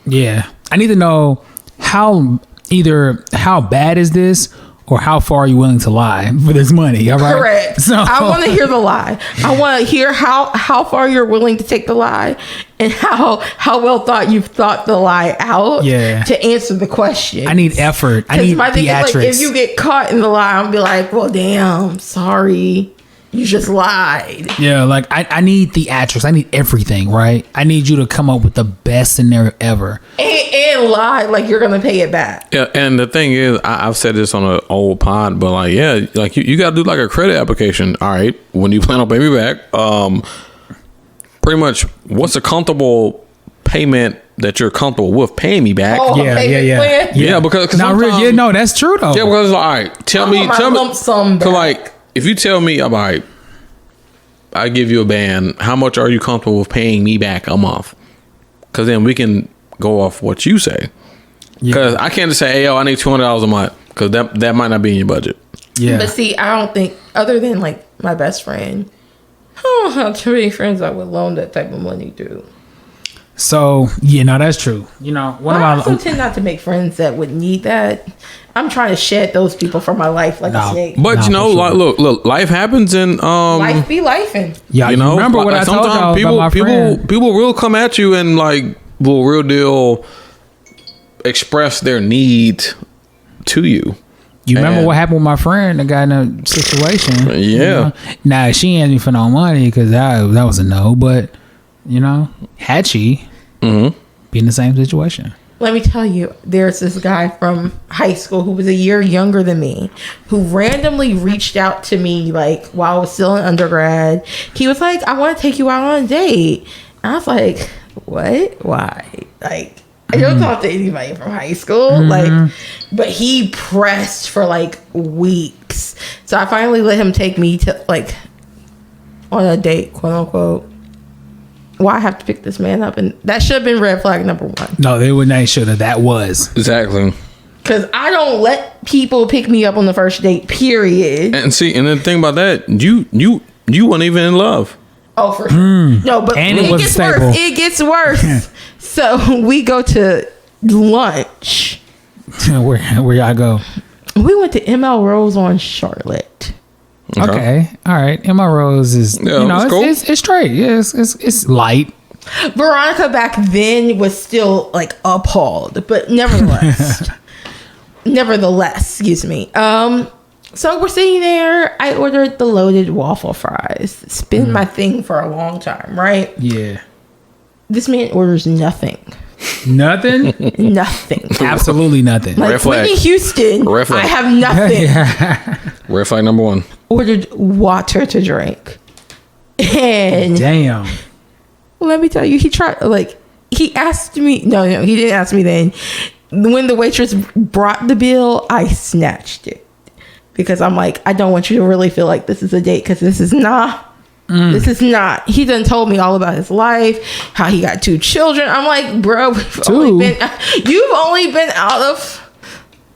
Yeah. I need to know either how bad is this or how far are you willing to lie for this money? All right. Correct. So I want to hear the lie. I want to hear how far you're willing to take the lie and how well thought you've thought the lie out. Yeah. To answer the question. I need effort. I 'Cause need my thing is, theatrics. like, if you get caught in the lie, I'll be like, well, damn, sorry. You just lied. Yeah, like I need theatrics. I need everything, right? I need you to come up with the best scenario ever. And lie like you're going to pay it back. Yeah, and the thing is, I've said this on an old pod, but like, yeah, like you got to do like a credit application. All right, when you plan on paying me back, pretty much, what's a comfortable payment that you're comfortable with paying me back? Oh, Yeah, payment yeah. plan? Yeah, because No, sometimes- yeah, no, that's true though. Yeah, because like, all right, tell me, my lump sum so back. like, if you tell me, all right, I give you a band, how much are you comfortable with paying me back a month? Because then we can go off what you say. Because I can't just say, hey, yo, I need $200 a month, because that might not be in your budget. Yeah. But see, I don't think, other than like my best friend, I don't have too many friends I would loan that type of money to. So yeah, no, that's true. You know, one I of also my tend not to make friends that would need that. I'm trying to shed those people from my life like No. a snake. But Nah, you know, for sure. like, look, life happens, and Life be lifing. yeah, you know, remember like, what I told y'all sometimes about my friend? people will come at you and like will real deal express their need to you. You remember And- what happened with my friend that got in a situation? Yeah. You know? Now she ain't me for no money because that was a no. But you know, had she be in the same situation? Let me tell you, there's this guy from high school who was a year younger than me who randomly reached out to me like while I was still in undergrad. He was like, I want to take you out on a date. And I was like, what? Why? Like, I don't talk to anybody from high school. Like, but he pressed for like weeks. So I finally let him take me to like on a date, quote unquote. Why I have to pick this man up? And that should have been red flag number one. No, they would not should have. That was. Exactly. Because I don't let people pick me up on the first date, period. And see, and the thing about that, you weren't even in love. Oh, for sure. No, but And it it was gets stable. worse. It gets worse. So we go to lunch. where y'all go? We went to ML Rose on Charlotte. Okay, all right. Emma Rose is Yeah, you know it's cool. it's straight. Yeah, it's light. Veronica back then was still like appalled, but nevertheless, excuse me. So we're sitting there. I ordered the loaded waffle fries. It's been my thing for a long time, right? Yeah, This man orders nothing. nothing. Nothing. Absolutely nothing. Like Red flag. Whitney Houston, Red flag. I have nothing. Red flag number one. Ordered water to drink. And Damn. let me tell you, he asked me, no, he didn't ask me then. When the waitress brought the bill, I snatched it. Because I'm like, I don't want you to really feel like this is a date, because this is not. This is not. He done told me all about his life, how he got 2 children. I'm like, bro, you've only been out of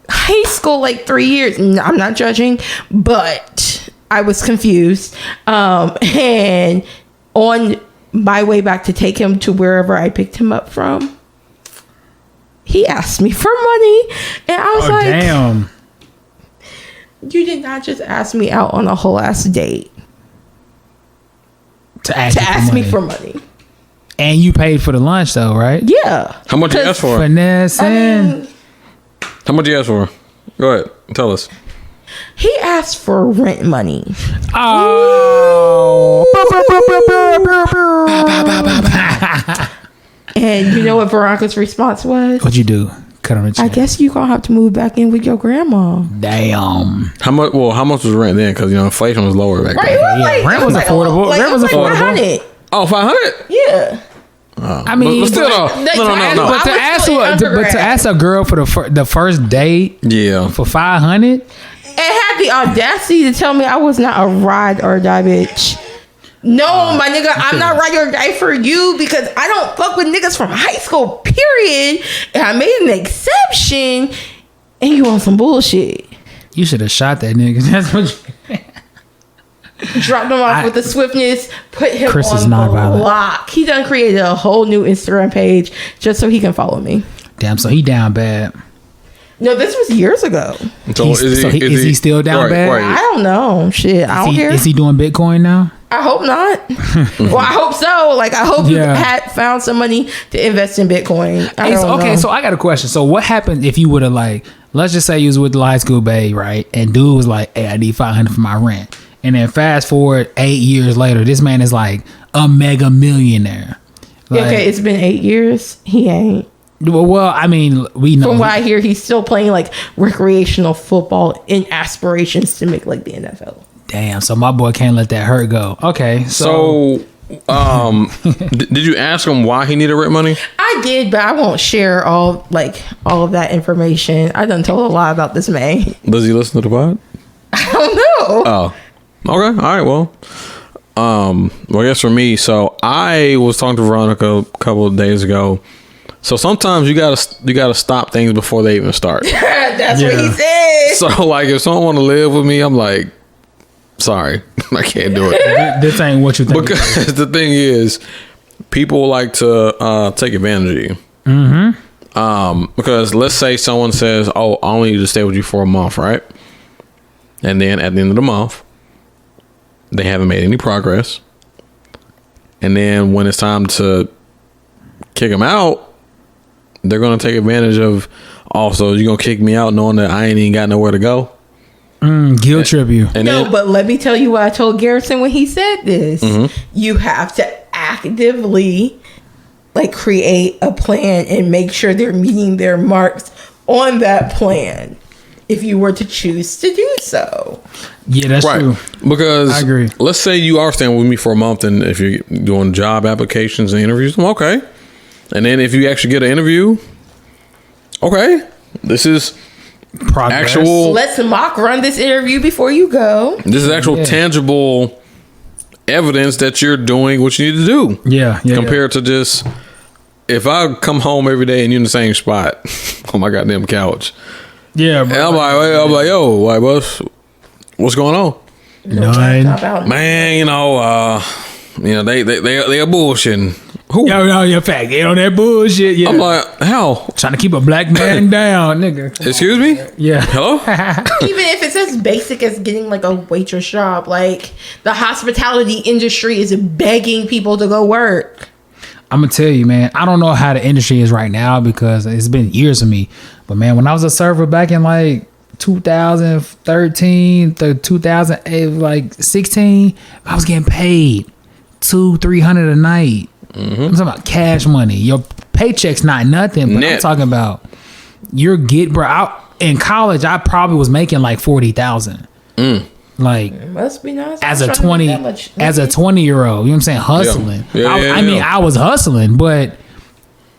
high school like 3 years. No, I'm not judging, but I was confused. And on my way back to take him to wherever I picked him up from, he asked me for money, and I was like, damn. you did not just ask me out on a whole ass date To ask me for money. And you paid for the lunch though, right? Yeah. How much you ask for? Finessing. I mean, How much you ask for? Go ahead, tell us. he asked for rent money. Oh. And you know what Veronica's response was? What'd you do? Cut on the check. I guess you gonna have to move back in with your grandma. Damn. How much? Well, how much was rent then? Because inflation was lower back Right? then. It was Yeah, like, rent it was like affordable. Like, Rent it was affordable. 500. Oh, 500. Yeah. I mean, but still, though. Like, No. But to I was ask still in but to undergrad. ask a girl for the first date Yeah. for 500, It had the audacity to tell me I was not a ride or die bitch. No, my nigga, I'm not ride or die for you because I don't fuck with niggas from high school, period. And I made an exception, and you want some bullshit. you should have shot that nigga. That's what. Dropped him off with the swiftness, put him Chris is on not violent. block. He done created a whole new Instagram page just so he can follow me. Damn, so he down bad. No, this was years ago. So Is he still down bad? I don't know. Shit, I don't care. Is he doing Bitcoin now? I hope not. Well, I hope so. Like, I hope you Yeah. had found some money to invest in Bitcoin. I Hey, don't so, okay, know. so I got a question. So what happened if you would have let's just say you was with the high school babe, right? And dude was like, "Hey, I need 500 for my rent." And then fast forward 8 years later, this man is like a mega millionaire. Like, Okay, it's been 8 years. He ain't. Well, I mean, we know. From what I hear, he's still playing like recreational football in aspirations to make like the NFL. Damn, so my boy can't let that hurt go. Okay, So, did you ask him why he needed rent money? I did, but I won't share all of that information. I done told a lot about this man. Does he listen to the pod? I don't know. Oh, okay. All right. Well, I guess for me, so I was talking to Veronica a couple of days ago. So sometimes you gotta stop things before they even start. That's what he Yeah. said. So like, if someone want to live with me, I'm like, sorry, I can't do it. this ain't what you think. Because the thing is, people like to take advantage of you. Because let's say someone says, "Oh, I only need to stay with you for a month," right? And then at the end of the month, they haven't made any progress. And then when it's time to kick them out, they're gonna take advantage of. Also, you're gonna kick me out knowing that I ain't even got nowhere to go. Guilt trip you. And No, then, but let me tell you what I told Garrison when he said this. You have to actively create a plan and make sure they're meeting their marks on that plan if you were to choose to do so. Yeah, that's right? true. Because I agree. Let's say you are staying with me for a month, and if you're doing job applications and interviews, I'm okay. And then if you actually get an interview, okay, this is Progress. actual. Let's mock run this interview before you go. This is actual Yeah. tangible evidence that you're doing what you need to do. Yeah, Compared to just if I come home every day and you're in the same spot on my goddamn couch, yeah. and I'm like, yo, like, what's going on? None. About Man, they are bullshitting. Who? Yo, fact. Get on that bullshit. Yeah. I'm like, how? Trying to keep a black man down, nigga. Excuse me? Yeah. Hello? even if it's as basic as getting a waitress job, the hospitality industry is begging people to go work. I'm gonna tell you, man. I don't know how the industry is right now because it's been years of me. But man, when I was a server back in 2013 to 2008, 16, I was getting paid $200-300 a night. I'm talking about cash money. Your paycheck's not nothing, but I'm Net. talking about in college. I probably was making $40,000. Must be nice. As a 20-year-old, you know what I'm saying, hustling. Yeah, I mean, I was hustling, but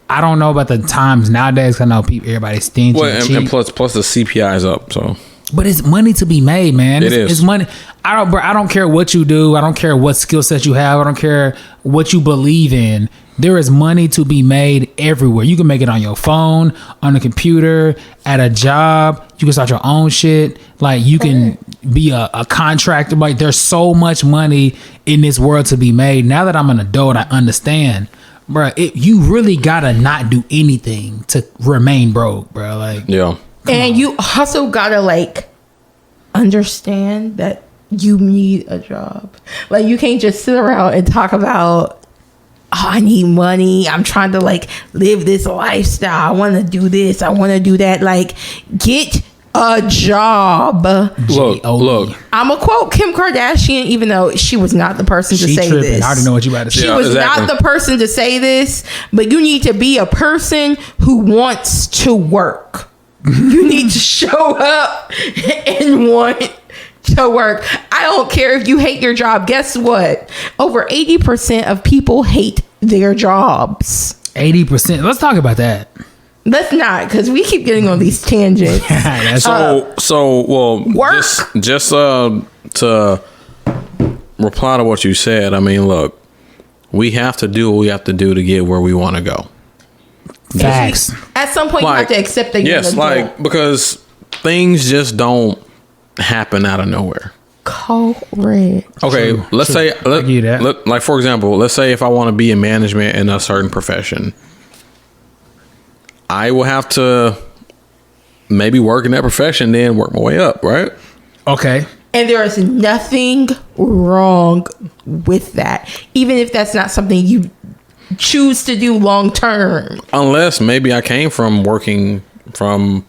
I don't know about the times nowadays. 'Cause I know everybody's stingy. Well, and and cheap. plus the CPI is up, so But it's money to be made, man. It is. It's money. I don't care what you do. I don't care what skill set you have. I don't care what you believe in. There is money to be made everywhere. You can make it on your phone, on a computer, at a job. You can start your own shit. You can be a contractor. There's so much money in this world to be made. Now that I'm an adult, I understand. Bro, you really gotta not do anything to remain broke, bro. yeah. And you also gotta understand that you need a job. You can't just sit around and talk about, I need money. I'm trying to like live this lifestyle. I want to do this. I want to do that. Like, get a job. Look. I'm gonna quote Kim Kardashian, even though she was not the person to say tripping. this. I already know what you about to say. She Yeah, was exactly. not the person to say this, but you need to be a person who wants to work. You need to show up and want to work. I don't care if you hate your job. Guess what? Over 80% of people hate their jobs. 80%. Let's talk about that. Let's not, because we keep getting on these tangents. That's Well, Work. just to reply to what you said. I mean, look, we have to do what we have to do to get where we want to go. facts. At some point, you have to accept that you're an yes, adult. like, because things just don't happen out of nowhere. Correct. Okay, True, let's true. say, I get that. like for example, let's say if I want to be in management in a certain profession, I will have to maybe work in that profession, then work my way up, right? Okay. And there is nothing wrong with that, even if that's not something you choose to do long term. Unless maybe I came from working from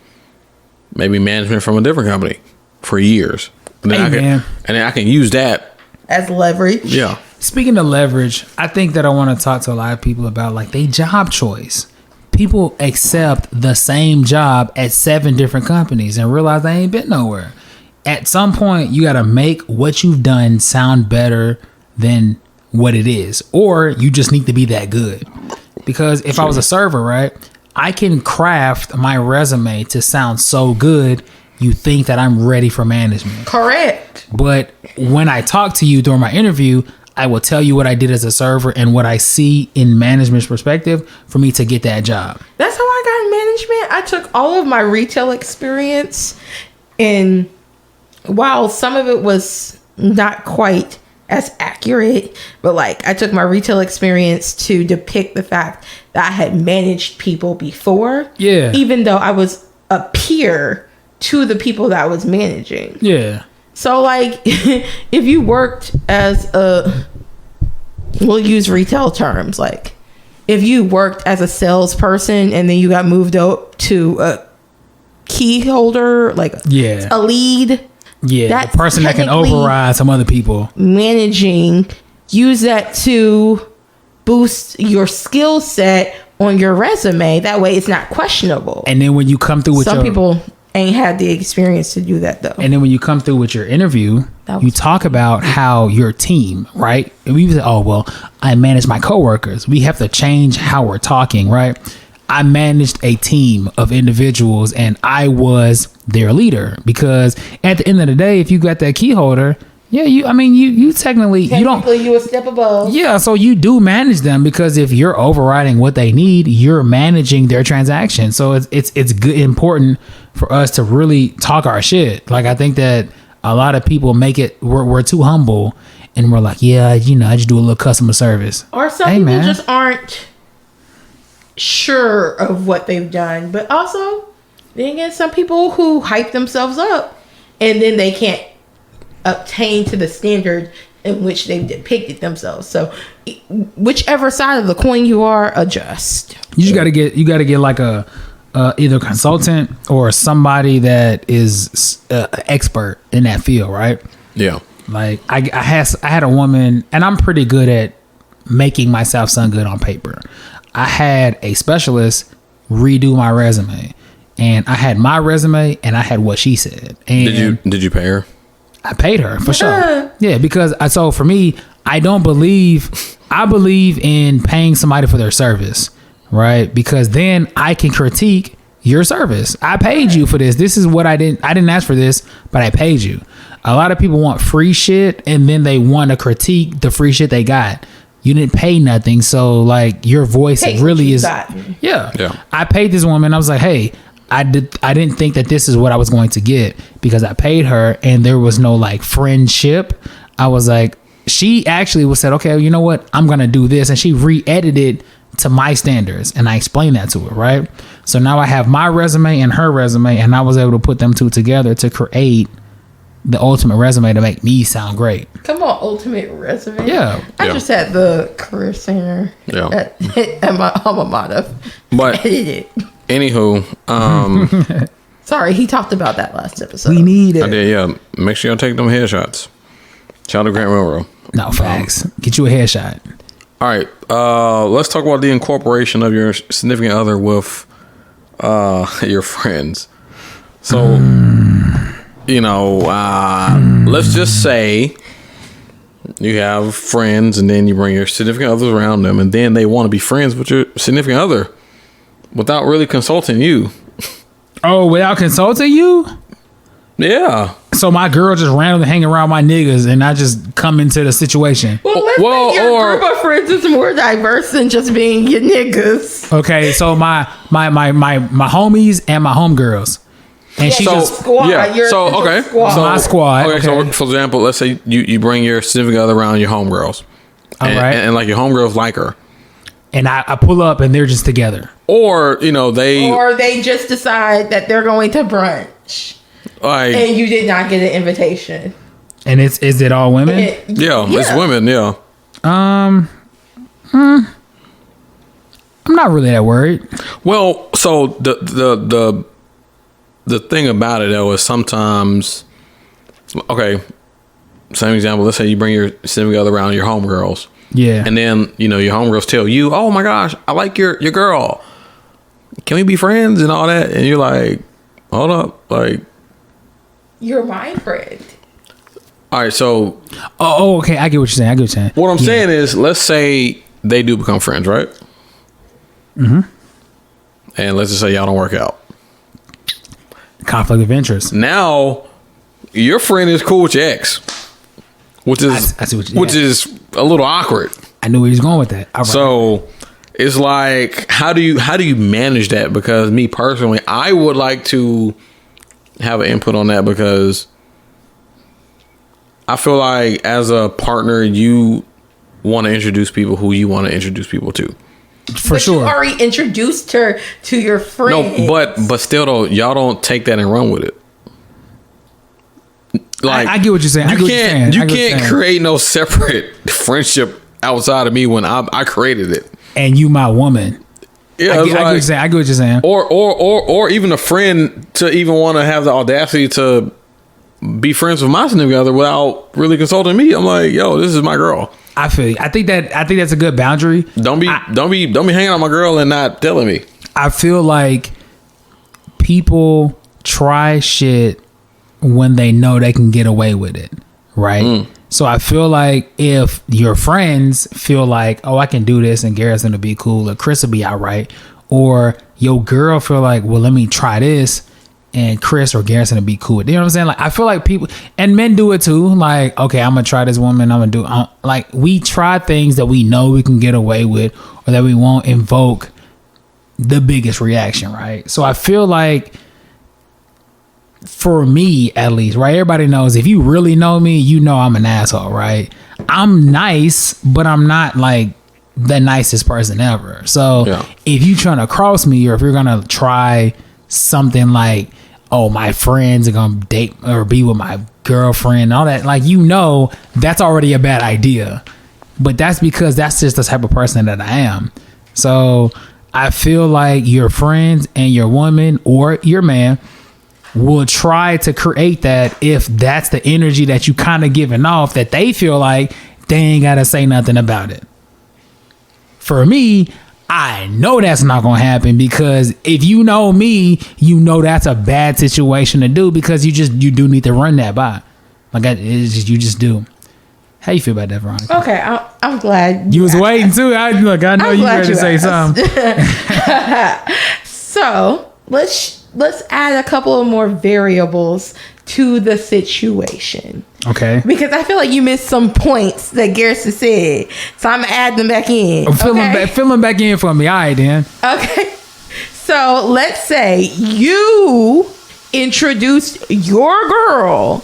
maybe management from a different company for years. And then, Hey, man. and then I can use that. As leverage. Yeah. Speaking of leverage, I think that I want to talk to a lot of people about like they job choice. People accept the same job at 7 different companies and realize they ain't been nowhere. At some point, you got to make what you've done sound better than what it is, or you just need to be that good. Because if I was a server, right, I can craft my resume to sound so good, you think that I'm ready for management. Correct. But when I talk to you during my interview, I will tell you what I did as a server and what I see in management's perspective for me to get that job. That's how I got in management. I took all of my retail experience, and while some of it was not quite as accurate, but like I took my retail experience to depict the fact that I had managed people before. Yeah. Even though I was a peer to the people that I was managing. Yeah. So like if you worked as a, we'll use retail terms, like if you worked as a salesperson and then you got moved up to a key holder, like Yeah. a lead, Yeah. That's The person that can technically- override some other people. managing, use that to boost your skill set on your resume. That way it's not questionable. And then when you come through with Some your people ain't had the experience to do that though. and then when you come through with your interview, That you was- talk about how your team, right? And we say, oh, well, I manage my coworkers. We have to change how we're talking, right? I managed a team of individuals and I was their leader, because at the end of the day, if you got that key holder, yeah, you technically, you don't, Technically, you a step above. yeah, so you do manage them, because if you're overriding what they need, you're managing their transaction. So it's good, important for us to really talk our shit. Like I think that a lot of people make it, we're too humble and we're like, yeah, I just do a little customer service. Or some Hey, people man. just aren't sure of what they've done. But also, then again, some people who hype themselves up and then they can't obtain to the standard in which they've depicted themselves. So whichever side of the coin you are, adjust. You just gotta get like a either consultant or somebody that is expert in that field, right? Yeah. Like I had a woman, and I'm pretty good at making myself sound good on paper. I had a specialist redo my resume, and I had my resume and I had what she said. And Did you pay her? I paid her for sure. Yeah. Yeah, because so for me, I believe in paying somebody for their service, right? Because then I can critique your service. I paid you for this. This is what I didn't ask for this, but I paid you. A lot of people want free shit and then they want to critique the free shit they got. You didn't pay nothing, so like your voice Take what really you is. got. Yeah. Yeah. I paid this woman. I was like, hey, I didn't think that this is what I was going to get, because I paid her and there was no like friendship. I was like, she actually said, okay, you know what? I'm going to do this. And she re-edited to my standards. And I explained that to her, right? So now I have my resume and her resume, and I was able to put them two together to create the ultimate resume to make me sound great. Come on, ultimate resume. Yeah. I just had the career center at my alma mater. But anywho, sorry, he talked about that last episode. We need it. I did, yeah. Make sure y'all take them headshots. Shout out to Grant Monroe. No, facts. Get you a headshot. All right, let's talk about the incorporation of your significant other with your friends. So, let's just say you have friends and then you bring your significant others around them and then they want to be friends with your significant other without really consulting you. Oh, without consulting you? Yeah. So my girl just randomly hang around my niggas and I just come into the situation. Well, let's say your group of friends is more diverse than just being your niggas. Okay, so my homies and my homegirls. And she just squad. Yeah. Squad. My squad. Okay, so for example, let's say you bring your significant other around your homegirls. All right. And like your homegirls like her. And I pull up and they're just together. Or they just decide that they're going to brunch. Like, and you did not get an invitation. And is it all women? It's women, yeah. I'm not really that worried. Well, so the thing about it though is sometimes, okay, same example. Let's say you bring your significant other around your homegirls. Yeah. And then, your homegirls tell you, oh my gosh, I like your girl. Can we be friends and all that? And you're like, hold up, like, you're my friend. all right, so okay. I get what you're saying. what I'm saying is, let's say they do become friends, right? Mm-hmm. And let's just say y'all don't work out. Conflict of interest. Now, your friend is cool with your ex, which is I see what you, which is a little awkward. I knew where he was going with that. All right. So it's like, how do you manage that? Because me personally, I would like to have an input on that because I feel like as a partner, you want to introduce people who you want to introduce people to. For sure. You already introduced her to your friend. No, but still though, y'all don't take that and run with it. Like, I get what you're saying. You can't create no separate friendship outside of me when I created it. And you my woman. Yeah, I get what you're saying. Or even a friend to even want to have the audacity to be friends with my significant other without really consulting me. I'm like, yo, this is my girl. I feel you. I think that's a good boundary. Don't be hanging out with my girl and not telling me. I feel like people try shit when they know they can get away with it, right? So I feel like if your friends feel like, oh, I can do this and Garrett's gonna be cool or Chris will be all right, or your girl feel like, well, let me try this and Chris or Garrett's gonna be cool. You know what I'm saying? Like, I feel like people, and men do it too. Like, okay, I'm gonna try this woman. Like, we try things that we know we can get away with or that we won't invoke the biggest reaction, right? So I feel like, for me at least, right, everybody knows, if you really know me, you know I'm an asshole, right? I'm nice, but I'm not like the nicest person ever. So if you trying to cross me, or if you're gonna try something like, oh, my friends are gonna date or be with my girlfriend, all that, like, that's already a bad idea. But that's because that's just the type of person that I am. So I feel like your friends and your woman or your man will try to create that if that's the energy that you kind of giving off, that they feel like they ain't gotta say nothing about it. For me, I know that's not gonna happen, because if you know me, you know that's a bad situation to do, because you do need to run that by. Like, you just do. How you feel about that, Veronica? Okay, I'm glad you was waiting too. I know you ready to say something. So let's add a couple of more variables to the situation. Okay. Because I feel like you missed some points that Garrison said, so I'm gonna add them back in. Fill them back in for me. All right, then. Okay. So let's say you introduced your girl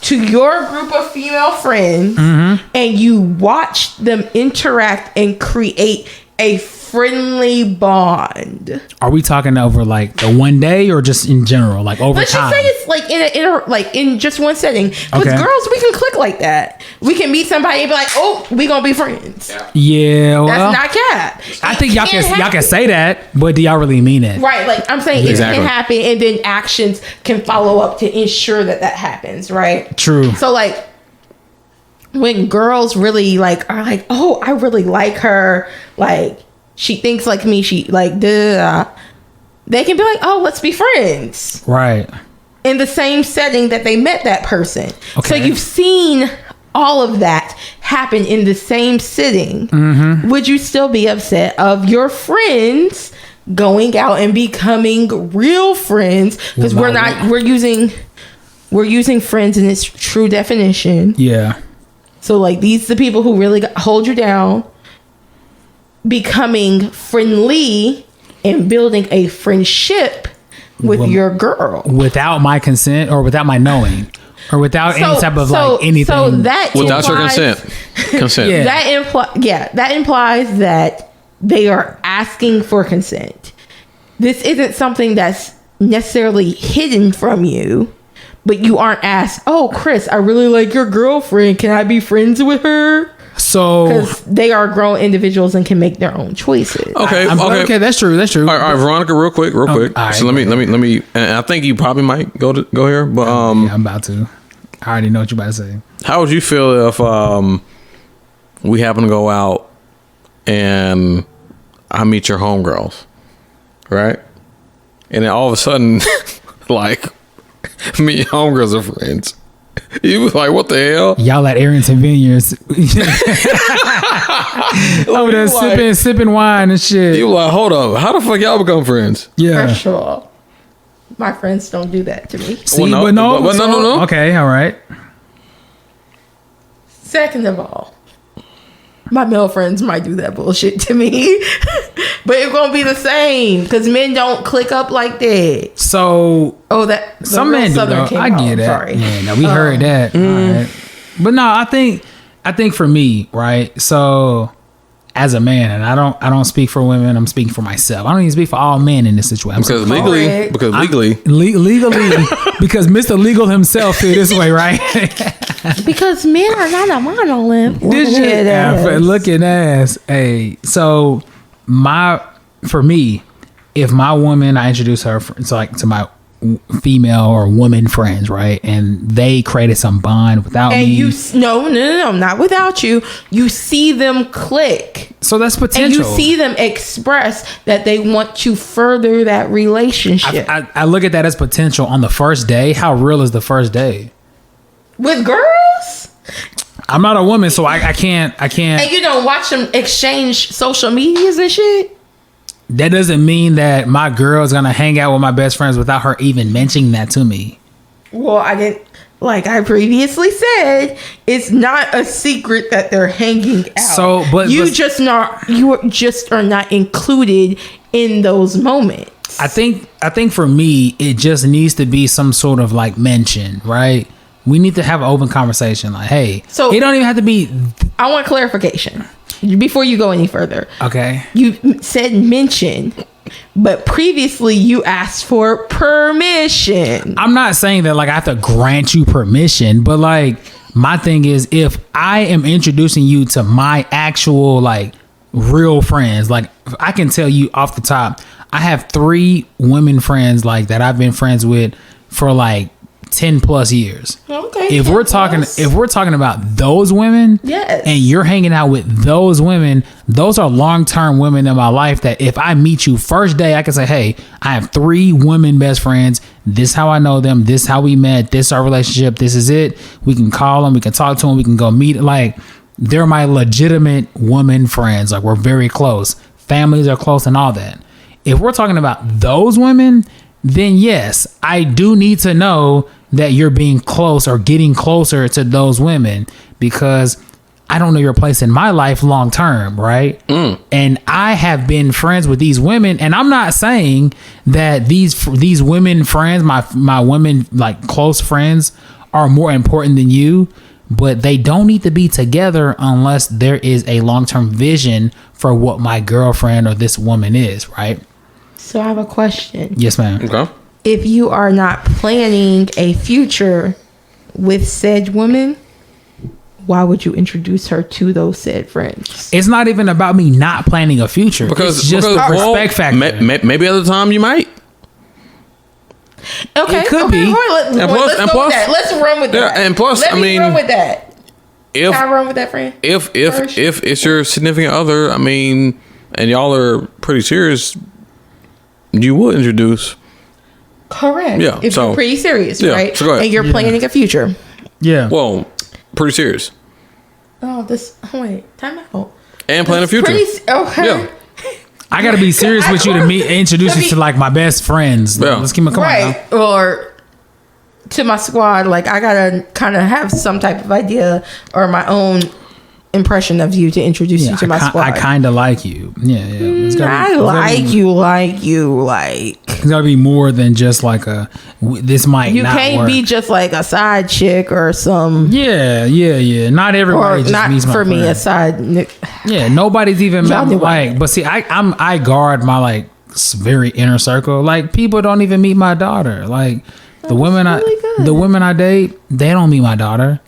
to your group of female friends, and you watched them interact and create a friendly bond. Are we talking over like the one day or just in general, like over Let's time? just say it's like in just one setting. Because Okay. girls, we can click like that. We can meet somebody and be like, "Oh, we gonna be friends." Yeah, well, That's not cap. I think y'all can happen. say that, but do y'all really mean it? Right, like I'm saying, Exactly. it can happen, and then actions can follow up to ensure that happens. Right. True. So like, when girls really like are like, "Oh, I really like her," like she thinks like me, she like, duh. They can be like, "Oh, let's be friends." Right. In the same setting that they met that person. Okay. So you've seen all of that happen in the same sitting. Mm-hmm. Would you still be upset of your friends going out and becoming real friends? Because Well, no. we're using friends in its true definition. Yeah. So like these the people who really hold you down, becoming friendly and building a friendship with Well, your girl. Without my consent or without my knowing or without any type of like anything. So that Without your implies- consent. Yeah. that implies that they are asking for consent. This isn't something that's necessarily hidden from you, but you aren't asked, "Oh, Chris, I really like your girlfriend. Can I be friends with her?" So Because they are grown individuals and can make their own choices. Okay. okay, that's true. That's true. All right, Veronica, real quick. all right, So let me. And I think you probably might go here, but Yeah, I'm about to. I already know what you're about to say. how would you feel if we happen to go out and I meet your homegirls, right? And then all of a sudden, like me and homegirls are friends. You was like, what the hell? Y'all at Arrington Vineyards over there like- sipping wine and shit. You like, hold up, how the fuck y'all become friends? Yeah. First of all, my friends don't do that to me. See, Well, no, but no, but no. Okay, all right. Second of all, my male friends might do that bullshit to me, but it's gonna be the same because men don't click up like that. So Oh, that the some real men do Southern though. came I out. get it. Sorry. Yeah, no, we heard that. All right. But no, I think for me, right? So as a man, and I don't speak for women, I'm speaking for myself. I don't even speak for all men in this situation. Because Correct. legally, legally, because Mr. Legal himself feel this way, right? Because men are not a monolith. Looking ass. Hey, so for me, if my woman, I introduce her to my female or woman friends, right, and they created some bond without And me. no, not without you. You see them click. So that's And potential. you see them express that they want to further that relationship. I look at that as potential on the first day. How real is the first day? With girls? I'm not a woman, so I can't. And you don't watch them exchange social medias and shit? That doesn't mean that my girl is gonna hang out with my best friends without her even mentioning that to me. Well, I didn't. Like I previously said, it's not a secret that they're hanging out. So, but you just are not included in those moments. I think for me, it just needs to be some sort of like mention, right? We need to have an open conversation. Like, hey, So- it don't even have to be I want clarification before you go any further. okay. You said mention, but previously you asked for permission. I'm not saying that like I have to grant you permission, but like my thing is if I am introducing you to my actual like real friends, like I can tell you off the top, I have 3 women friends like that I've been friends with for like 10 plus years. Okay. If we're talking about those women, Yes. and you're hanging out with those women, those are long-term women in my life that if I meet you first day, I can say, hey, I have 3 women best friends. This is how I know them. This is how we met. This is our relationship. This is it. We can call them. We can talk to them. We can go meet. Like, they're my legitimate woman friends. Like, we're very close. Families are close and all that. If we're talking about those women, then yes, I do need to know that you're being close or getting closer to those women because I don't know your place in my life long term, right? And I have been friends with these women, and I'm not saying that these women friends, my women like close friends, are more important than you. but they don't need to be together unless there is a long-term vision for what my girlfriend or this woman is, right? So I have a question. Yes, ma'am. Okay. If you are not planning a future with said woman, why would you introduce her to those said friends? It's not even about me not planning a future. It's just the respect factor. Maybe at the time you might. Okay, it could be. Let's go with that. Let's run with that. And plus, Let me run with that. Can I run with that, friend? If it's your significant other, I mean, and y'all are pretty serious, you would introduce. Correct. Yeah. If you're pretty serious, yeah, right? So go ahead. And you're planning a future. Yeah. Well, pretty serious. Wait, time out. And plan a future. Okay. Yeah. I gotta be serious with you to introduce you to like my best friends. Yeah. Let's keep it Right. Or to my squad, like I gotta kind of have some type of idea or my own impression of you to introduce you to my squad. I kind of like you. Yeah. It's gotta be more than just like this might you not can't work. be just like a side chick or some. Yeah. Not everybody Or just not meets my for me friend. a side. Yeah, nobody's even Y'all do like. But see, I guard my like very inner circle. Like people don't even meet my daughter. Like the women I date, they don't meet my daughter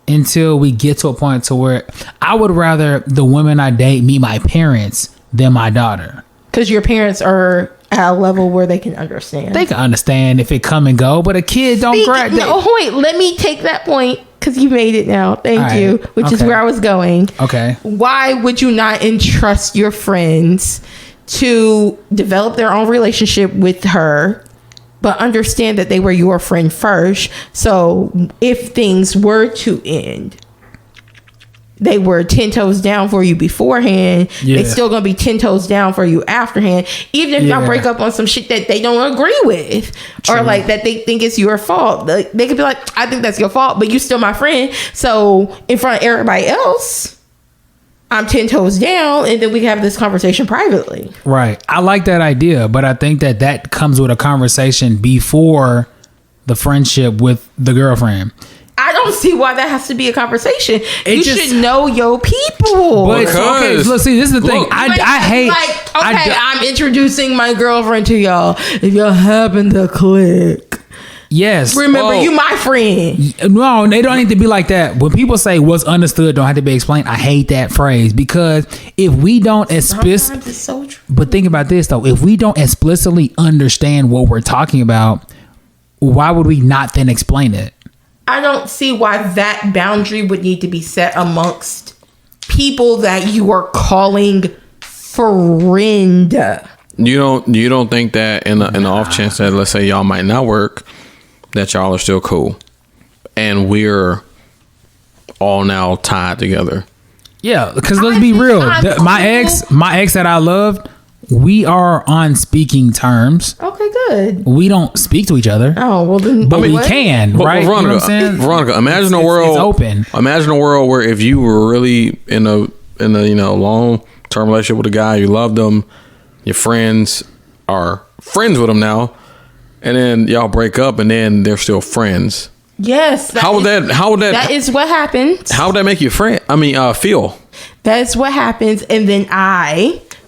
until we get to a point to where I would rather the women I date meet my parents than my daughter. Because your parents are at a level where they can understand. They can understand if it come and go, but a kid don't grab. Wait, let me take that point because you made it now. Thank All you. right. Which is where I was going. Okay. Why would you not entrust your friends to develop their own relationship with her, but understand that they were your friend first? So if things were to end, they were 10 toes down for you beforehand. Yeah. They still gonna be 10 toes down for you afterhand, even if y'all break up on some shit that they don't agree with. True. Or like that they think it's your fault. They could be like, I think that's your fault, but you still my friend. So in front of everybody else, I'm 10 toes down, and then we can have this conversation privately. Right. I like that idea, but I think that comes with a conversation before the friendship with the girlfriend. I don't see why that has to be a conversation. You should know your people. But okay, look, see, this is the thing. I hate. Like, I'm introducing my girlfriend to y'all. If y'all happen to click, yes. Remember, you my friend. No, they don't need to be like that. When people say what's understood don't have to be explained, I hate that phrase because if we don't Sometimes it's so true. But think about this though, if we don't explicitly understand what we're talking about, why would we not then explain it? I don't see why that boundary would need to be set amongst people that you are calling friend. You don't think that in the off chance that let's say y'all might not work, that y'all are still cool, and we're all now tied together. Yeah, because let's be real. My ex that I loved, we are on speaking terms. Okay, good. We don't speak to each other. Oh well, then. But we can, right? Veronica, you know what I'm saying? Veronica, imagine a world. It's open. Imagine a world where if you were really in a long term relationship with a guy, you loved them, your friends are friends with them now, and then y'all break up, and then they're still friends. Yes. How would that? That is what happens. How would that make you feel? That's what happens, and then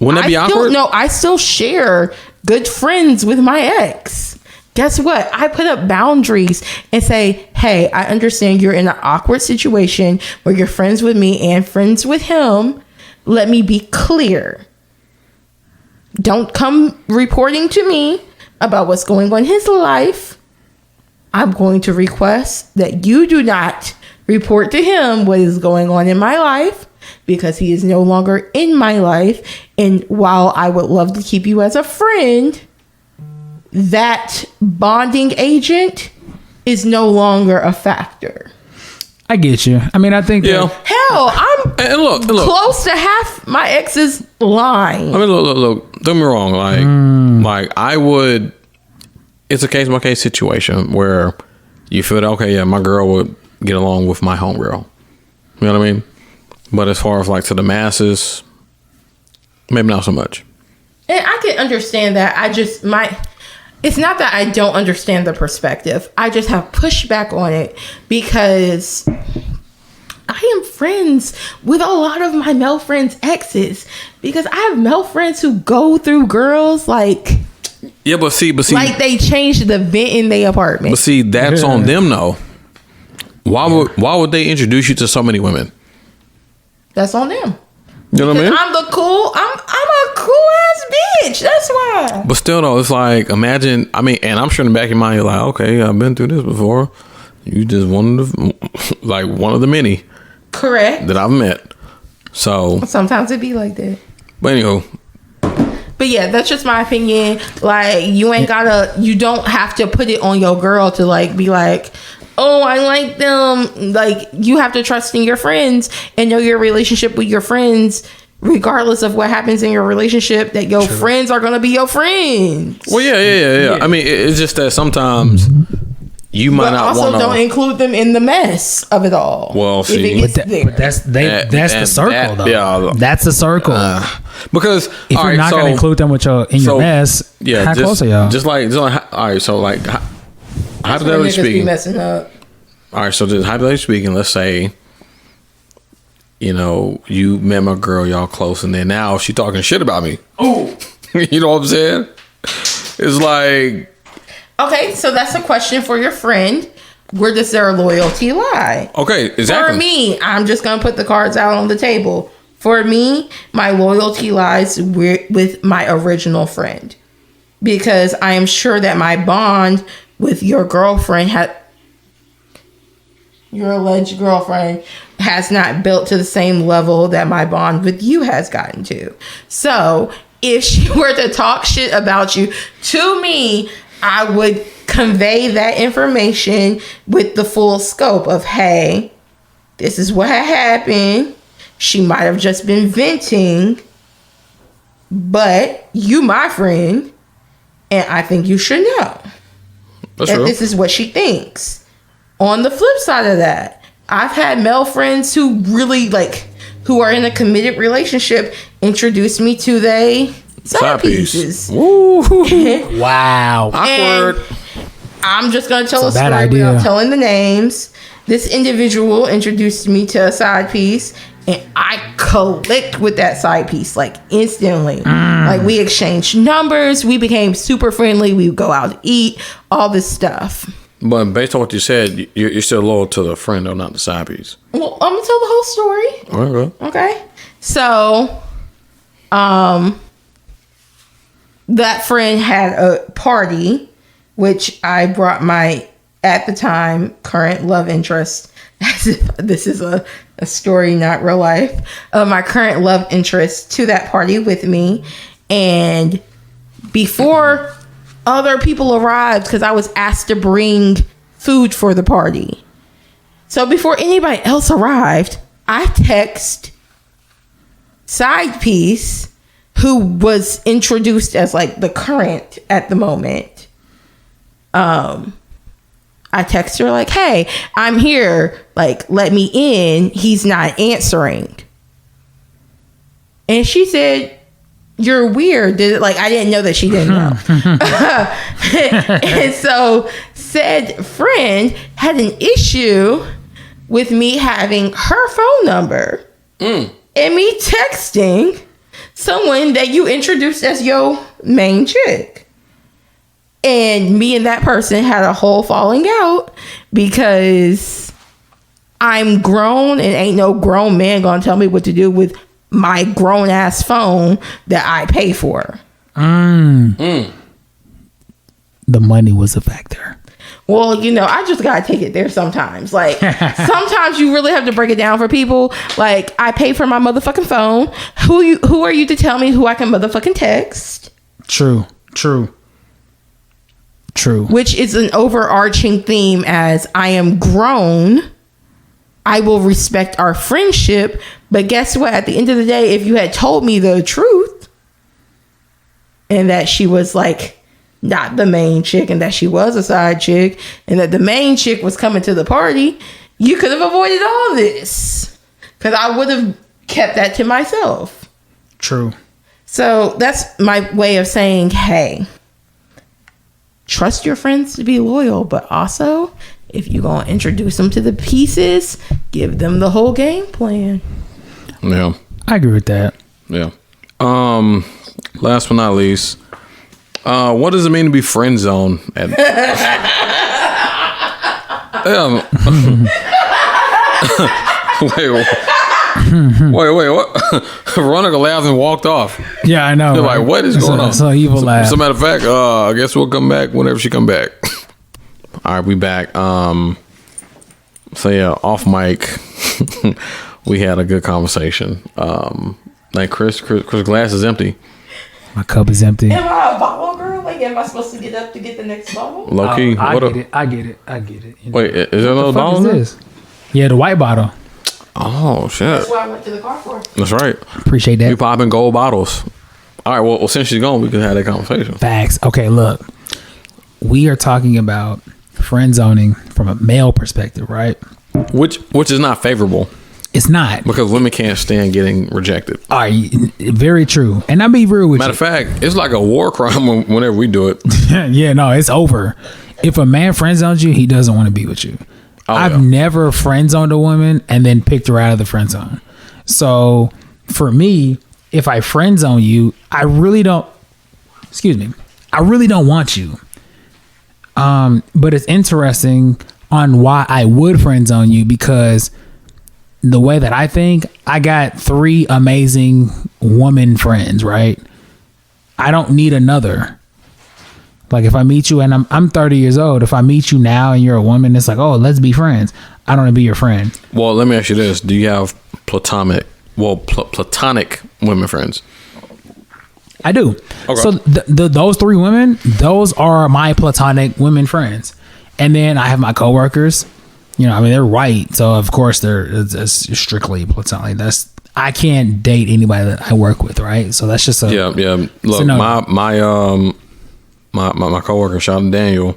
wouldn't that be awkward? No, I still share good friends with my ex. Guess what? I put up boundaries and say, hey, I understand you're in an awkward situation where you're friends with me and friends with him. Let me be clear. Don't come reporting to me about what's going on in his life. I'm going to request that you do not report to him what is going on in my life, because he is no longer in my life. And while I would love to keep you as a friend, that bonding agent is no longer a factor. I get you. I mean, I think hell, I'm look, close to half my ex's line. I mean, look. Don't get me wrong. Like I would. It's a case by case situation where you feel that, okay, yeah, my girl would get along with my homegirl. You know what I mean? But as far as like to the masses, maybe not so much. And I can understand that. it's not that I don't understand the perspective. I just have pushback on it because I am friends with a lot of my male friends' exes because I have male friends who go through girls like. Yeah, but see, like they changed the vent in their apartment. But see, that's on them though. Why would they introduce you to so many women? That's on them. You know what I mean? I'm a cool ass bitch. That's why. But still though, it's like imagine. I mean, and I'm sure in the back of your mind, you're like, okay, I've been through this before. You just one of the many. Correct. That I've met. So sometimes it be like that. But anyway. But yeah, that's just my opinion. Like you don't have to put it on your girl to like be like, oh, I like them. Like you have to trust in your friends and know your relationship with your friends, regardless of what happens in your relationship, that your friends are gonna be your friends. Well, yeah. I mean, it's just that sometimes you might not want to. Also, don't include them in the mess of it all. Well, see, but that's the circle, though. Yeah, that's the circle. Because if you're not going to include them with your mess, how close are y'all? Just like, all right. So, like, hypothetically speaking, messing up. All right. So, just hypothetically speaking, let's say, you know, you met my girl, y'all close, and then now she talking shit about me. Oh, you know what I'm saying? It's like. Okay, so that's a question for your friend. Where does their loyalty lie? Okay, exactly. For me, I'm just going to put the cards out on the table. For me, my loyalty lies with my original friend. Because I am sure that my bond with your girlfriend your alleged girlfriend has not built to the same level that my bond with you has gotten to. So, if she were to talk shit about you to me, I would convey that information with the full scope of, hey, this is what had happened. She might have just been venting, but you my friend, and I think you should know that this is what she thinks. On the flip side of that, I've had male friends who really who are in a committed relationship introduce me to they side pieces. Wow. Awkward. I'm just going to tell a story idea. without telling the names. This individual introduced me to a side piece, and I clicked with that side piece instantly. Like we exchanged numbers, we became super friendly, we would go out to eat, all this stuff. But based on what you said, you're still loyal to the friend, though, not the side piece. Well, I'm gonna tell the whole story. Okay. So, that friend had a party, which I brought my, at the time, current love interest, as if this is a story, not real life, my current love interest to that party with me. And before other people arrived, because I was asked to bring food for the party. So before anybody else arrived, I text side piece, who was introduced as the current at the moment. I text her hey, I'm here. Let me in. He's not answering. And she said, you're weird. Did it I didn't know that she didn't know. And so said friend had an issue with me having her phone number and me texting someone that you introduced as your main chick. And me and that person had a whole falling out because I'm grown and ain't no grown man gonna tell me what to do with my grown ass phone that I pay for. The money was a factor. Well, I just gotta take it there sometimes. Sometimes you really have to break it down for people. I pay for my motherfucking phone. Who are you to tell me who I can motherfucking text? True. Which is an overarching theme as I am grown. I will respect our friendship. But guess what? At the end of the day, if you had told me the truth and that she was not the main chick and that she was a side chick and that the main chick was coming to the party, you could have avoided all this because I would have kept that to myself. True. So that's my way of saying, hey, trust your friends to be loyal, but also if you're going to introduce them to the pieces, give them the whole game plan. Yeah. I agree with that. Yeah. Last but not least, what does it mean to be friend zone? Wait, what? Veronica laughed and walked off. Yeah, I know. They're right? like, what is going on? So evil laugh. As a matter of fact, I guess we'll come back whenever she come back. All right, we back. So yeah, off mic, we had a good conversation. Like Chris glass is empty. My cup is empty. Am I a bottle girl? Like, am I supposed to get up to get the next bottle? Low key. I get it. You know, Wait, is there another what the fuck bottle? is this? Yeah, the white bottle. Oh shit! That's what I went to the car for. That's right. Appreciate We that. popping gold bottles. All right. Well, since she's gone, we can have that conversation. Facts. Okay, look. We are talking about friend zoning from a male perspective, right? Which is not favorable It's not. because women can't stand getting rejected. All right, very true. And I'll be real with Matter of fact, it's like a war crime whenever we do it. you. Yeah, no, it's over. If a man friend zones you, he doesn't want to be with you. Oh, I've yeah. never friend zoned a woman and then picked her out of the friend zone. So for me, if I friend zone you, I really don't want you. But it's interesting on why I would friend zone you, because the way that I think, I got 3 amazing woman friends, right? I don't need another. Like if I meet you and I'm 30 years old, if I meet you now and you're a woman, it's like, oh, let's be friends. I don't want to be your friend. Well, let me ask you this: do you have platonic women friends? I do. Okay. So those 3 women, those are my platonic women friends. And then I have my coworkers. You know, I mean, they're white, so of course it's strictly platonic. I can't date anybody that I work with, right? So that's just Yeah. Look, my coworker, shout out to Daniel.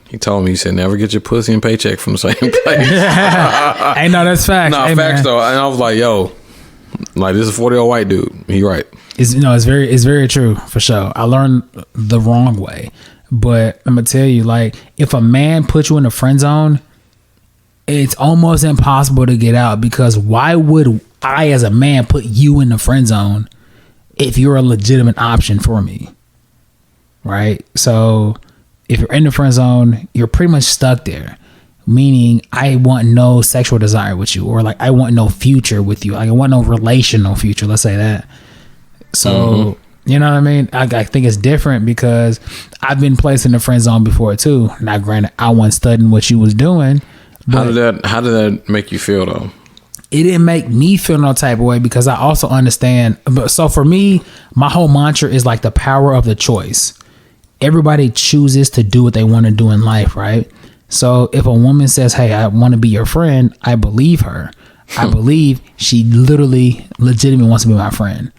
He told me, he said, never get your pussy and paycheck from the same place. Hey, no, that's facts. Nah, Hey, facts man. though. And I was like, yo, like this is a 40-year-old white dude. He right. It's very true for sure. I learned the wrong way, but I'm gonna tell you, like, if a man puts you in a friend zone, it's almost impossible to get out, because why would I as a man put you in the friend zone if you're a legitimate option for me? Right? So if you're in the friend zone, you're pretty much stuck there. Meaning I want no sexual desire with you, or like I want no future with you. Like I want no relational future. Let's say that. So, you know what I mean? I think it's different because I've been placed in the friend zone before too. Now granted, I wasn't studying what you was doing. How did that make you feel though? It didn't make me feel no type of way, because I also understand. But so for me, my whole mantra is like the power of the choice. Everybody chooses to do what they want to do in life, right? So if a woman says, hey, I want to be your friend, I believe her. I believe she legitimately wants to be my friend.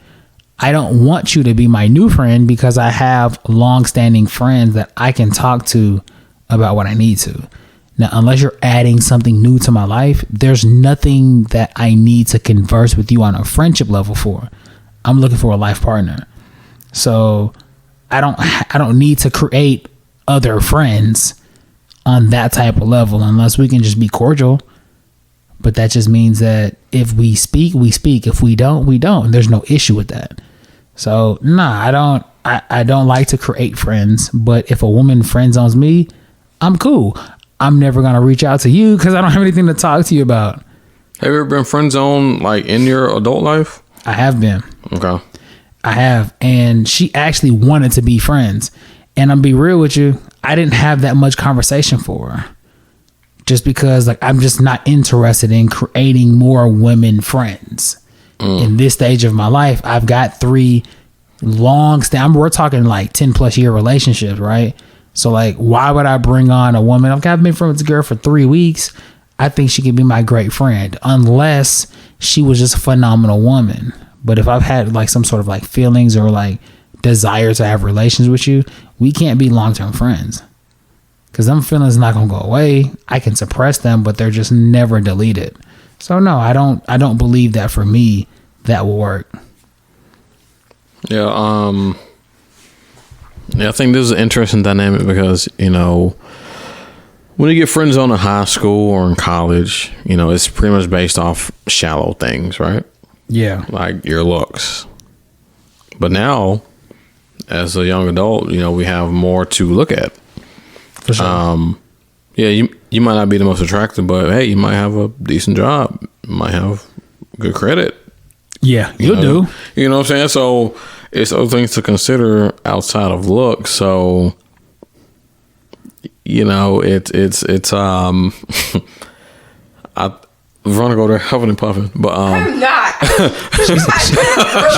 I don't want you to be my new friend, because I have long-standing friends that I can talk to about what I need to. Now, unless you're adding something new to my life, there's nothing that I need to converse with you on a friendship level for. I'm looking for a life partner. So I don't need to create other friends on that type of level, unless we can just be cordial. But that just means that if we speak, we speak. If we don't, we don't. There's no issue with that. So I don't like to create friends. But if a woman friend zones me, I'm cool. I'm never gonna reach out to you because I don't have anything to talk to you about. Have you ever been friend zoned like in your adult life? I have been. Okay. I have. And she actually wanted to be friends. And I'm be real with you, I didn't have that much conversation for her. Just because like I'm just not interested in creating more women friends. In this stage of my life, I've got 3 we're talking like 10 plus year relationships, right? So like, why would I bring on a woman? I've been friends with this girl for 3 weeks. I think she could be my great friend, unless she was just a phenomenal woman. But if I've had like some sort of like feelings or like desire to have relations with you, we can't be long-term friends, because them feelings not gonna go away. I can suppress them, but they're just never deleted. So no, I don't believe that for me that will work. Yeah. Yeah, I think this is an interesting dynamic because, you know, when you get friends on in high school or in college, you know, it's pretty much based off shallow things, right? Yeah. Like your looks. But now, as a young adult, you know, we have more to look at. For sure. Yeah, you might not be the most attractive, but hey, you might have a decent job. You might have good credit. Yeah, you do. You know what I'm saying? So it's other things to consider outside of looks. So, you know, it's Veronica go there huffing and puffing, but I'm not. I just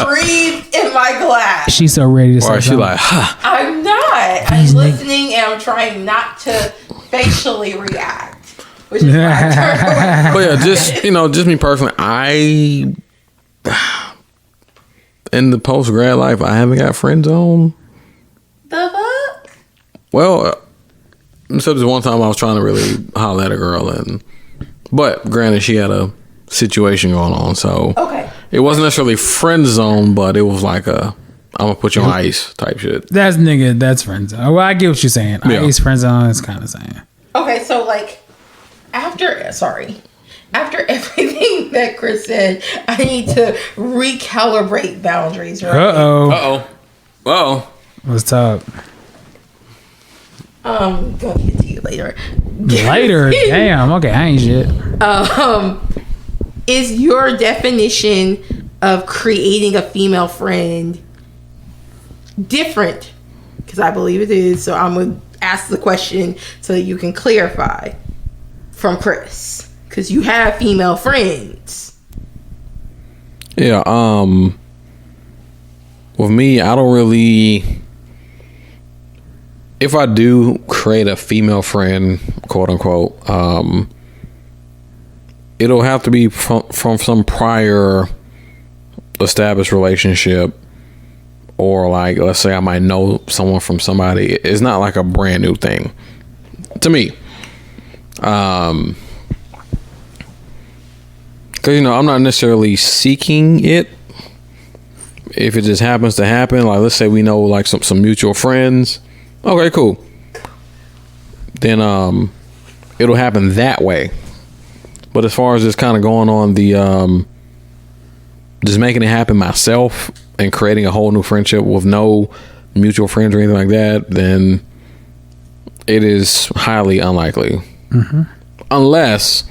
breathed in my glass. She's so ready to say or she something. like, huh. I'm not. I'm listening and I'm trying not to facially react, which is why I turned away. But yeah, just me personally, in the post grad life, I haven't got friend zone. The fuck? Well, except this one time I was trying to really holler at a girl, but granted, she had a situation going on, so Okay. it wasn't necessarily friend zone, but it was like I'm gonna put you on ice type shit. That's friend zone. Well, I get what you're saying. Yeah. Ice friend zone is kind of saying. Okay, so like after everything that Chris said, I need to recalibrate boundaries, right? Uh-oh. What's up? Gonna get to you later. Later? Damn. Okay, I ain't shit. Is your definition of creating a female friend different? Because I believe it is. So I'm gonna ask the question so that you can clarify from Chris. Because you have female friends. Yeah. With me, I don't really. If I do create a female friend, quote unquote, it'll have to be from some prior established relationship, or like, let's say I might know someone from somebody. It's not like a brand new thing to me. Because, you know, I'm not necessarily seeking it. If it just happens to happen, like let's say we know like some mutual friends. Okay, cool. Then it'll happen that way. But as far as just kind of going on the just making it happen myself and creating a whole new friendship with no mutual friends or anything like that, then it is highly unlikely. Mm-hmm. Unless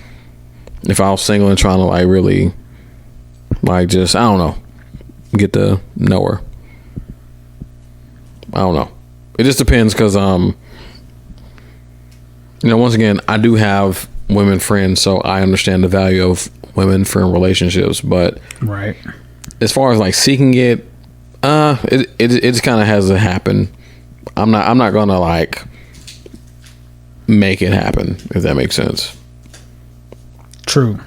if I was single and trying to like really like just, I don't know, get to know her. I don't know. It just depends because, you know, once again, I do have women friends, so I understand the value of women friend relationships. But right, as far as like seeking it, it just kind of has to happen. I'm not gonna like make it happen, if that makes sense. True.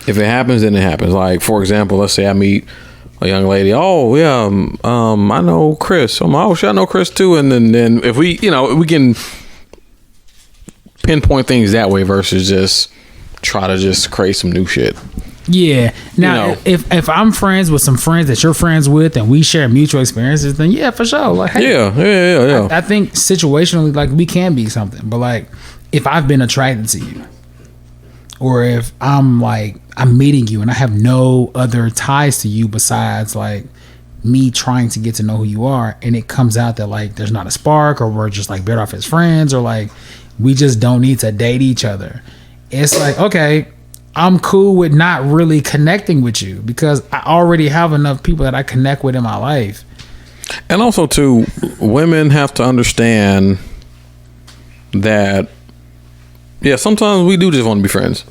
If it happens, then it happens. Like for example, let's say I meet a young lady. Oh yeah, I know Chris. Oh shit, I know Chris too. And then if we, you know, we can pinpoint things that way versus just try to just create some new shit. Yeah. Now, You know. if I'm friends with some friends that you're friends with, and we share mutual experiences, then yeah, for sure. Like, hey, Yeah. I think situationally, like we can be something. But like, if I've been attracted to you, or if I'm meeting you and I have no other ties to you besides like me trying to get to know who you are, and it comes out that like there's not a spark, or we're just like better off as friends, or like we just don't need to date each other. It's like, okay, I'm cool with not really connecting with you because I already have enough people that I connect with in my life. And also too, women have to understand that, yeah, sometimes we do just want to be friends.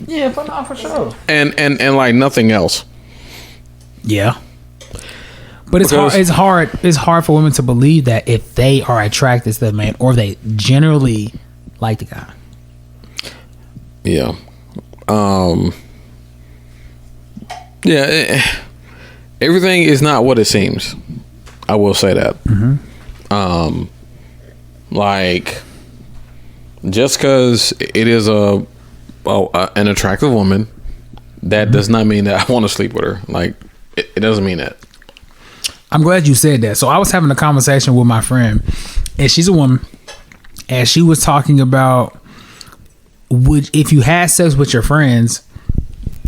Yeah, but not for sure. And like nothing else. Yeah. But it's hard for women to believe that if they are attracted to the man, or they generally like the guy. Yeah. Everything is not what it seems. I will say that. Mm-hmm. Like, just because it is an attractive woman, that does not mean that I want to sleep with her. Like, it doesn't mean that. I'm glad you said that. So I was having a conversation with my friend, and she's a woman, and she was talking about if you had sex with your friends,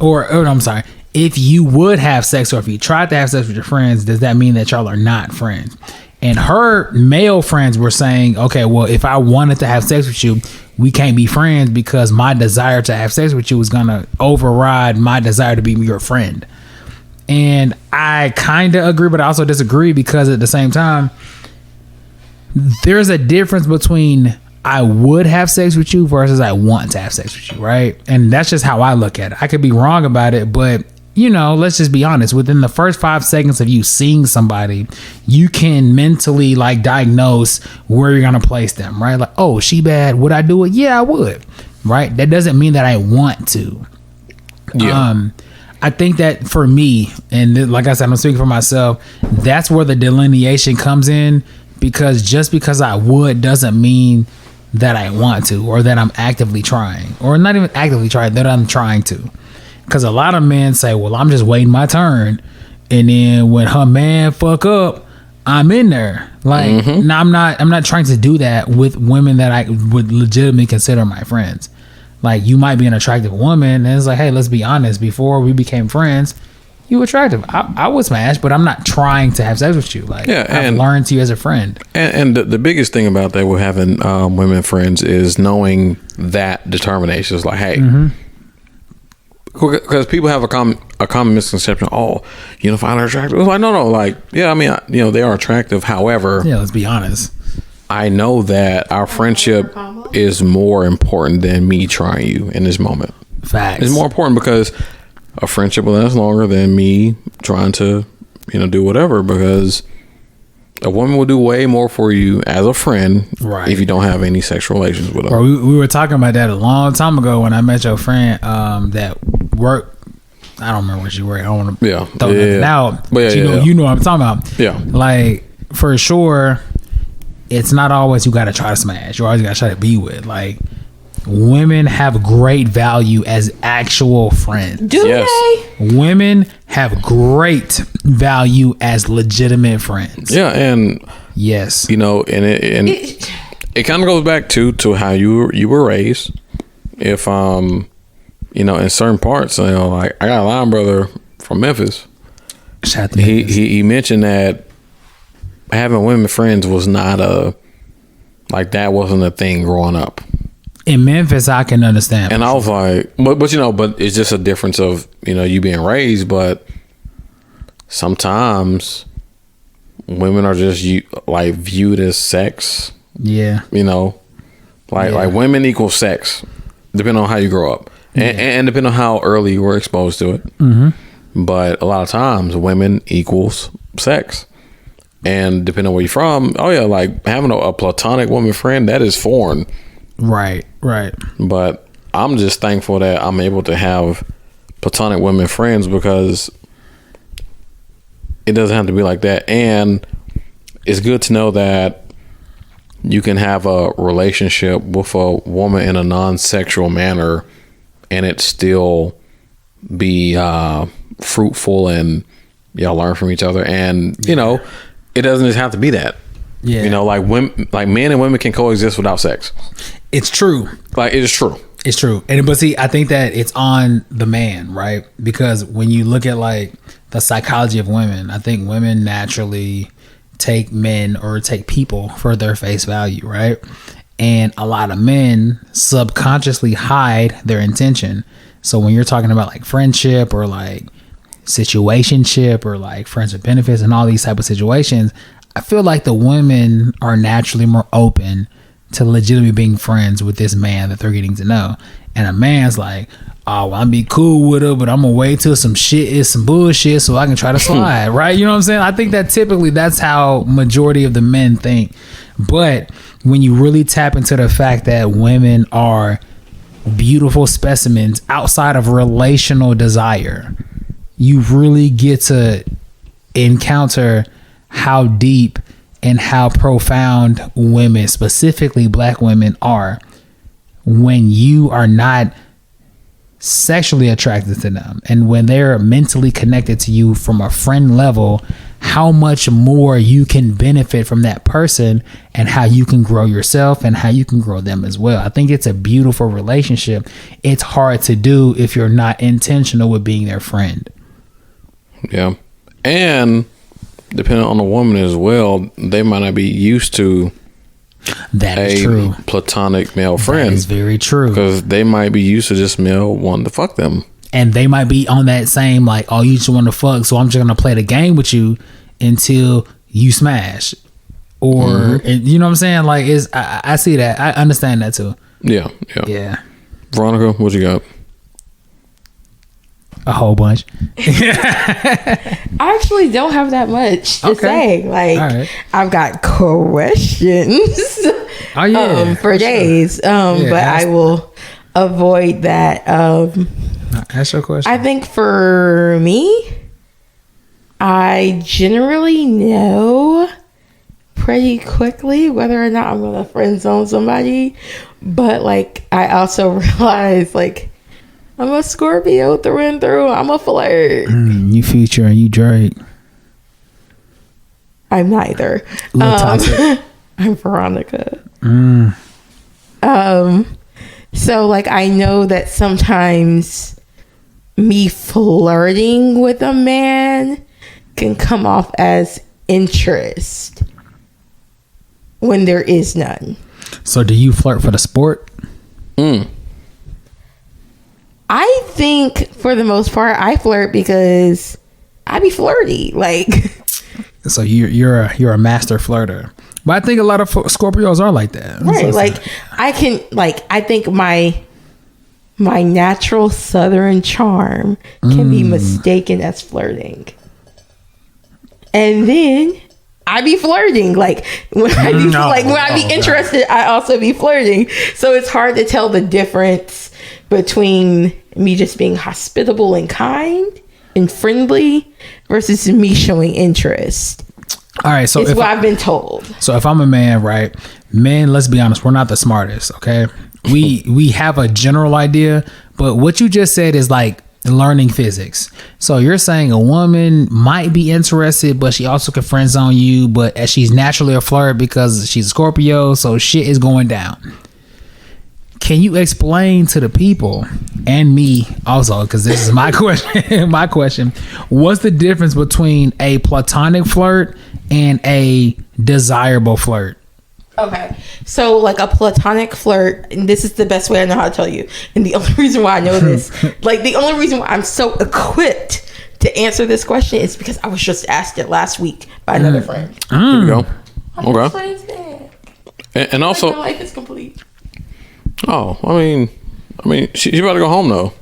or I'm sorry, if you would have sex, or if you tried to have sex with your friends, does that mean that y'all are not friends? And her male friends were saying, okay, well, if I wanted to have sex with you, we can't be friends because my desire to have sex with you is going to override my desire to be your friend. And I kind of agree, but I also disagree, because at the same time, there's a difference between I would have sex with you versus I want to have sex with you, right? And that's just how I look at it. I could be wrong about it, but you know, let's just be honest. Within the first 5 seconds of you seeing somebody, you can mentally like diagnose where you're gonna place them, right? Like, oh, she bad. Would I do it? Yeah, I would. Right? That doesn't mean that I want to. Yeah. I think that for me, and like I said, I'm speaking for myself, that's where the delineation comes in, because just because I would doesn't mean that I want to, or that I'm actively trying, or not even actively trying, that I'm trying to. Because a lot of men say, well, I'm just waiting my turn, and then when her man fuck up, I'm in there. Like, no, I'm not trying to do that with women that I would legitimately consider my friends. Like, you might be an attractive woman, and it's like, hey, let's be honest, before we became friends, you were attractive. I was smashed, but I'm not trying to have sex with you. Like, yeah, I've learned to you as a friend. And the biggest thing about that with having women friends is knowing that determination is like, hey, because people have a common misconception. Oh, you don't find her attractive? It's like, no. Like, yeah, I mean, they are attractive. However, yeah, let's be honest. I know that our friendship is more important than me trying you in this moment. Facts. It's more important because a friendship will last longer than me trying to, do whatever. Because a woman will do way more for you as a friend, right, if you don't have any sexual relations with her. Or we were talking about that a long time ago when I met your friend that worked. I don't remember where she worked. I don't want to throw nothing out. But you know what I'm talking about. Yeah. Like, for sure, it's not always you got to try to smash. You always got to try to be with. Like, women have great value as actual friends. Do they? Women have great value as legitimate friends. Yeah, and yes, and it kind of goes back to how you were raised. If in certain parts, like I got a line brother from Memphis. Shout out to Memphis. He mentioned that having women friends was not that wasn't a thing growing up. In Memphis, I can understand. And I was like, but it's just a difference of, you being raised. But sometimes women are just viewed as sex. Yeah. Like women equal sex, depending on how you grow up, and depending on how early you were exposed to it. Mm-hmm. But a lot of times, women equals sex, and depending on where you're from, like having a platonic woman friend, that is foreign. Right. But I'm just thankful that I'm able to have platonic women friends, because it doesn't have to be like that. And it's good to know that you can have a relationship with a woman in a non-sexual manner and it still be fruitful, and y'all learn from each other. And it doesn't just have to be that. Yeah. Like men and women can coexist without sex. It's true. Like, it is true. It's true. But see, I think that it's on the man, right? Because when you look at like the psychology of women, I think women naturally take men or take people for their face value, right? And a lot of men subconsciously hide their intention. So when you're talking about like friendship or like situationship or like friends with benefits and all these type of situations, I feel like the women are naturally more open to legitimately being friends with this man that they're getting to know. And a man's like, oh, I'll be cool with her, but I'm gonna wait till some shit is some bullshit so I can try to slide, right? You know what I'm saying? I think that typically that's how majority of the men think. But when you really tap into the fact that women are beautiful specimens outside of relational desire, you really get to encounter how deep and how profound women, specifically black women, are when you are not sexually attracted to them, and when they're mentally connected to you from a friend level, how much more you can benefit from that person and how you can grow yourself and how you can grow them as well. I think it's a beautiful relationship. It's hard to do if you're not intentional with being their friend. Yeah. And depending on the woman as well, they might not be used to That is true. platonic male friend. That is very true. Because they might be used to just male wanting to fuck them. And they might be on that same, like, oh, you just want to fuck, so I'm just going to play the game with you until you smash. Or, and you know what I'm saying? Like, I see that. I understand that too. Yeah. Yeah. Veronica, what you got? A whole bunch. I actually don't have that much to Okay. say. Like, All right. I've got questions Oh, yeah. for days, but I will avoid that. Ask your question. I think for me, I generally know pretty quickly whether or not I'm going to friend zone somebody. But, like, I also realize, like, I'm a Scorpio through and through. I'm a flirt. You Future and you Drake. I'm neither. Little toxic. I'm Veronica. So, like, I know that sometimes me flirting with a man can come off as interest when there is none. So do you flirt for the sport? I think for the most part, I flirt because I be flirty. Like, So you're a master flirter. But I think a lot of Scorpios are like that. right? Like, I think my natural Southern charm can be mistaken as flirting, and then I be flirting. Like, when I be when I be interested, I also be flirting. So it's hard to tell the difference between me just being hospitable and kind and friendly versus me showing interest. All right, so It's what I've been told. So if I'm a man, right? Men, let's be honest, we're not the smartest, okay? We have a general idea, but what you just said is like learning physics. So you're saying a woman might be interested, but she also can friend zone you, but as she's naturally a flirt because she's a Scorpio, so shit is going down. Can you explain to the people and me also, because this is my question, what's the difference between a platonic flirt and a desirable flirt? Okay, so like a platonic flirt, and this is the best way I know how to tell you, and the only reason why I know this, like the only reason why I'm so equipped to answer this question is because I was just asked it last week by another friend. Here we go. Okay. And also, my life is complete. oh, I mean, she's about to go home though.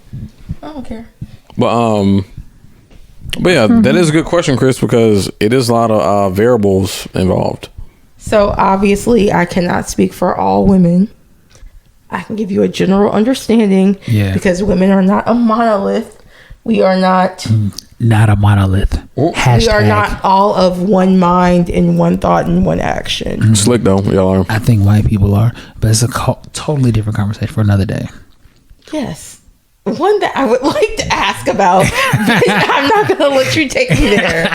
I don't care. But yeah, that is a good question, Chris, because it is a lot of variables involved. So obviously, I cannot speak for all women. I can give you a general understanding, because women are not a monolith. We are not a monolith. Hashtag. We are not all of one mind and one thought and one action. Slick though, y'all are. I think white people are, but it's a totally different conversation for another day. Yes. One that I would like to ask about, but I'm not going to let you take me there.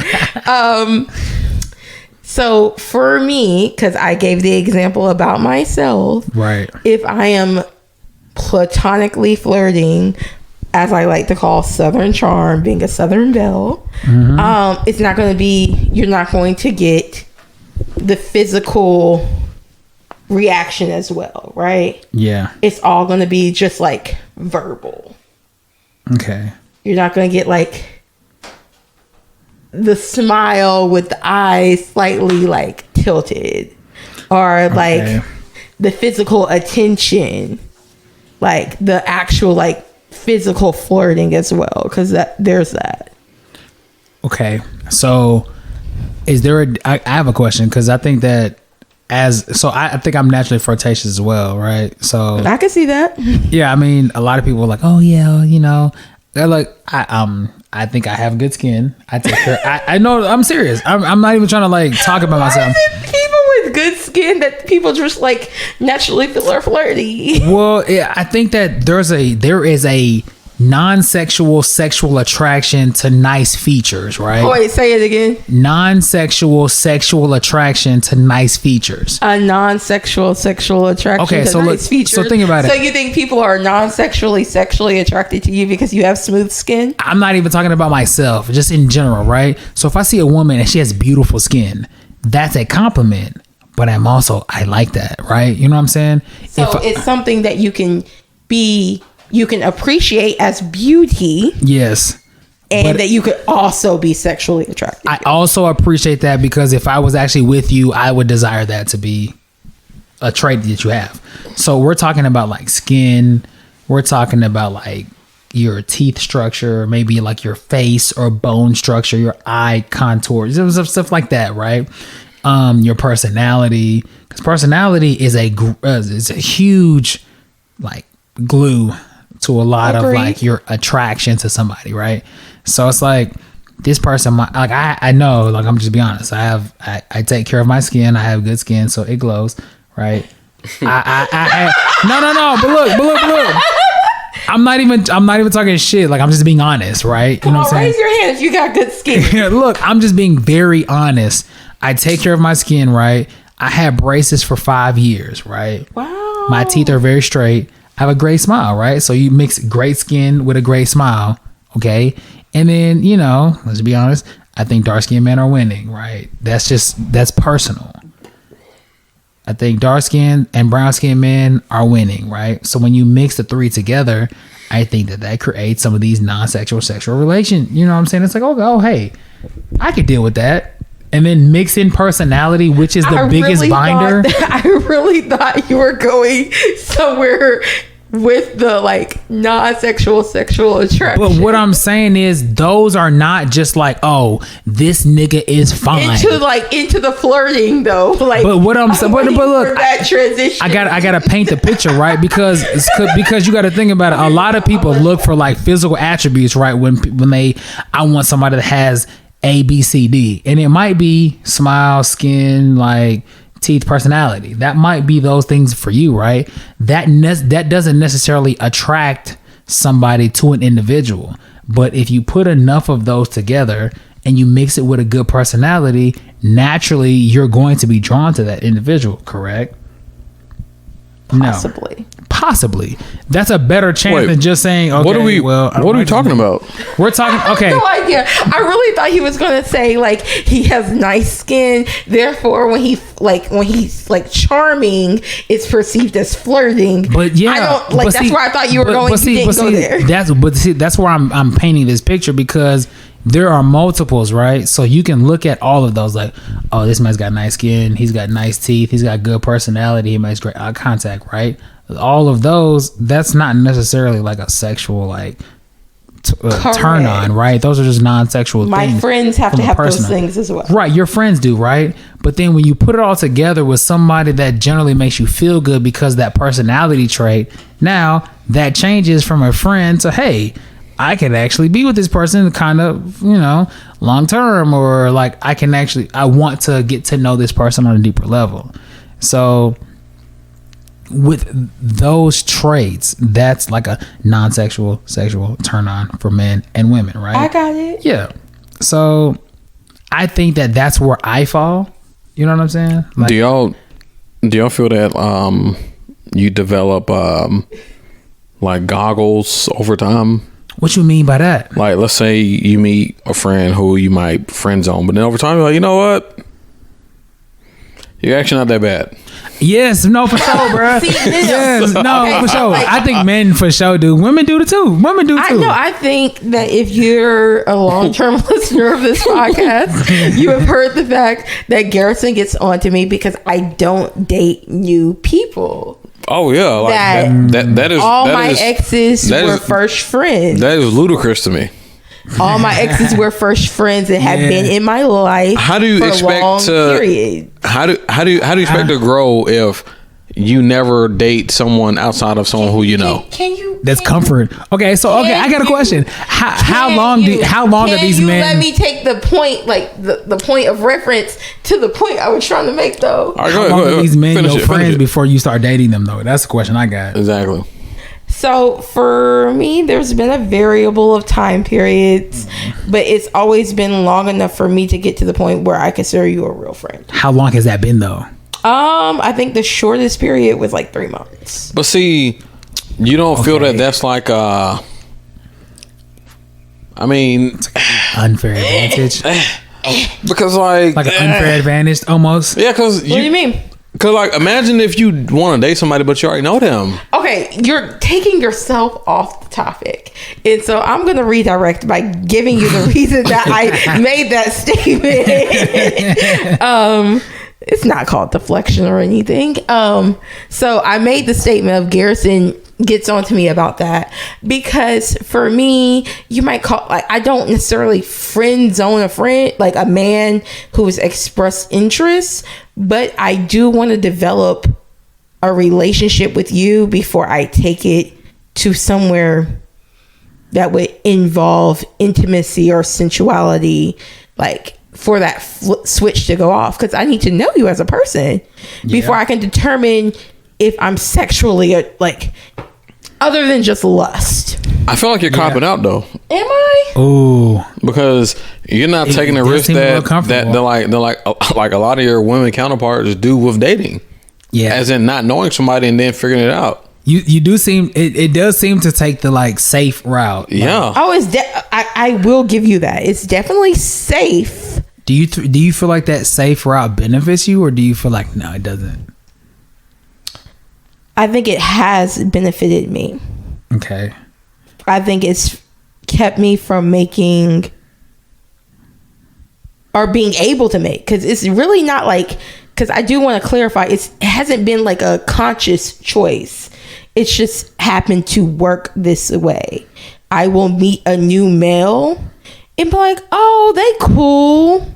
So for me, because I gave the example about myself, right? If I am platonically flirting, as I like to call Southern charm, being a Southern belle, it's not going to be, you're not going to get the physical reaction as well, right? Yeah. It's all going to be just like verbal. Okay. You're not going to get like the smile with the eyes slightly like tilted, or like the physical attention, like the actual like physical flirting as well, because there's that. Okay, so is there I have a question, because I think that I think I'm naturally flirtatious as well, right? So I can see that. Yeah, I mean, a lot of people are like, oh yeah, you know, they're like, I think I have good skin. I take care. I know. I'm serious. I'm not even trying to like talk about myself. People with good skin that people just like naturally feel are flirty. Well, yeah, I think that there is a non-sexual sexual attraction to nice features, right? Oh, wait, say it again. Non-sexual sexual attraction to nice features. A non-sexual sexual attraction to nice features. So think about it. So you think people are non-sexually sexually attracted to you because you have smooth skin? I'm not even talking about myself, just in general, right? So if I see a woman and she has beautiful skin, that's a compliment. But I like that, right? You know what I'm saying? So it's something that you can appreciate as beauty. Yes. And that you could also be sexually attracted to. I also appreciate that because if I was actually with you, I would desire that to be a trait that you have. So we're talking about like skin. We're talking about like your teeth structure, maybe like your face or bone structure, your eye contours, stuff like that, right? Your personality, because personality is a huge like glue to a lot of like your attraction to somebody, right? So it's like this person, like I know, like I'm just be honest, I take care of my skin. I have good skin, so it glows, right? No, but look. I'm not even talking shit. Like I'm just being honest, right? You know what I'm saying? Raise your hand if you got good skin. Look, I'm just being very honest. I take care of my skin, right? I had braces for 5 years, right? Wow. My teeth are very straight. I have a great smile, right? So you mix great skin with a great smile, okay? And then, let's be honest, I think dark skinned men are winning, right? That's personal. I think dark skinned and brown skinned men are winning, right? So when you mix the three together, I think that creates some of these non-sexual sexual relations. You know what I'm saying? It's like, oh, hey, I could deal with that. And then mix in personality, which is the biggest binder. I really thought you were going somewhere with the like non-sexual sexual attraction. But what I'm saying is those are not just like, oh, this nigga is fine. Into the flirting though. Like, but what I'm saying, but look, that transition. I gotta paint the picture, right? Because you got to think about it. A lot of people look for like physical attributes, right? When I want somebody that has A, B, C, D, and it might be smile, skin, like teeth, personality. That might be those things for you, right? That doesn't necessarily attract somebody to an individual. But if you put enough of those together and you mix it with a good personality, naturally you're going to be drawn to that individual, correct? Possibly. That's a better chance than just saying, okay, what are we talking about? We're talking, okay. No idea. I really thought he was going to say like he has nice skin, therefore when he's like charming, it's perceived as flirting. But yeah, I don't like. That's where I thought you were going. You didn't go there. That's where I'm painting this picture because there are multiples, right? So you can look at all of those like, oh, this man's got nice skin, he's got nice teeth, he's got good personality, he makes great eye contact, right? All of those, that's not necessarily like a sexual like turn on, right? Those are just non-sexual things. My friends have to have those things as well. Right, your friends do, right? But then when you put it all together with somebody that generally makes you feel good because that personality trait, now that changes from a friend to, hey, I can actually be with this person kind of, long term, or like I want to get to know this person on a deeper level. So with those traits, that's like a non-sexual sexual turn on for men and women, right? I got it. Yeah. So I think that's where I fall. You know what I'm saying? Like, do y'all feel that you develop like goggles over time? What you mean by that? Like, let's say you meet a friend who you might friend zone, but then over time you're like, you know what? You're actually not that bad. Yes, no, for sure, bro. Yes, no, okay, for sure. I think men for sure do. Women do too. Women do too. I think that if you're a long-term listener of this podcast, you have heard the fact that Garrison gets onto me because I don't date new people. Oh yeah, like that is all my exes were first friends. That is ludicrous to me. All my exes were first friends and have been in my life. How do you expect to? How do you expect to grow if you never date someone outside of someone who you know? Can you? That's comfort. Okay, so I got a question. How long are these men? Let me take the point, like the point of reference to the point I was trying to make, though. How long are these men your friends before you start dating them, though? That's the question I got. Exactly. So for me, there's been a variable of time periods, but it's always been long enough for me to get to the point where I consider you a real friend. How long has that been though? I think the shortest period was like 3 months. But see, you don't feel that that's like I mean, unfair advantage. Because like an unfair advantage almost. Yeah, because what do you mean? Because like imagine if you want to date somebody but you already know them. Okay, you're taking yourself off the topic, and so I'm going to redirect by giving you the reason that I made that statement. It's not called deflection or anything. So I made the statement of Garrison gets on to me about that because for me, you might call, like, I don't necessarily friend zone a friend, like a man who has expressed interest, but I do want to develop a relationship with you before I take it to somewhere that would involve intimacy or sensuality, like for that switch to go off, because I need to know you as a person before I can determine if I'm sexually like other than just lust. I feel like you're copping out though. Am I? Oh, because you're not taking the risk that like a lot of your women counterparts do with dating. Yeah, as in not knowing somebody and then figuring it out. You do seem it does seem to take the like safe route. Yeah. Oh, I will give you that. It's definitely safe. Do you feel like that safe route benefits you, or do you feel like no, it doesn't? I think it has benefited me. Okay. I think it's kept me from making or being able to make, because it's really not like, because I do want to clarify, it hasn't been like a conscious choice. It's just happened to work this way. I will meet a new male and be like, oh, they cool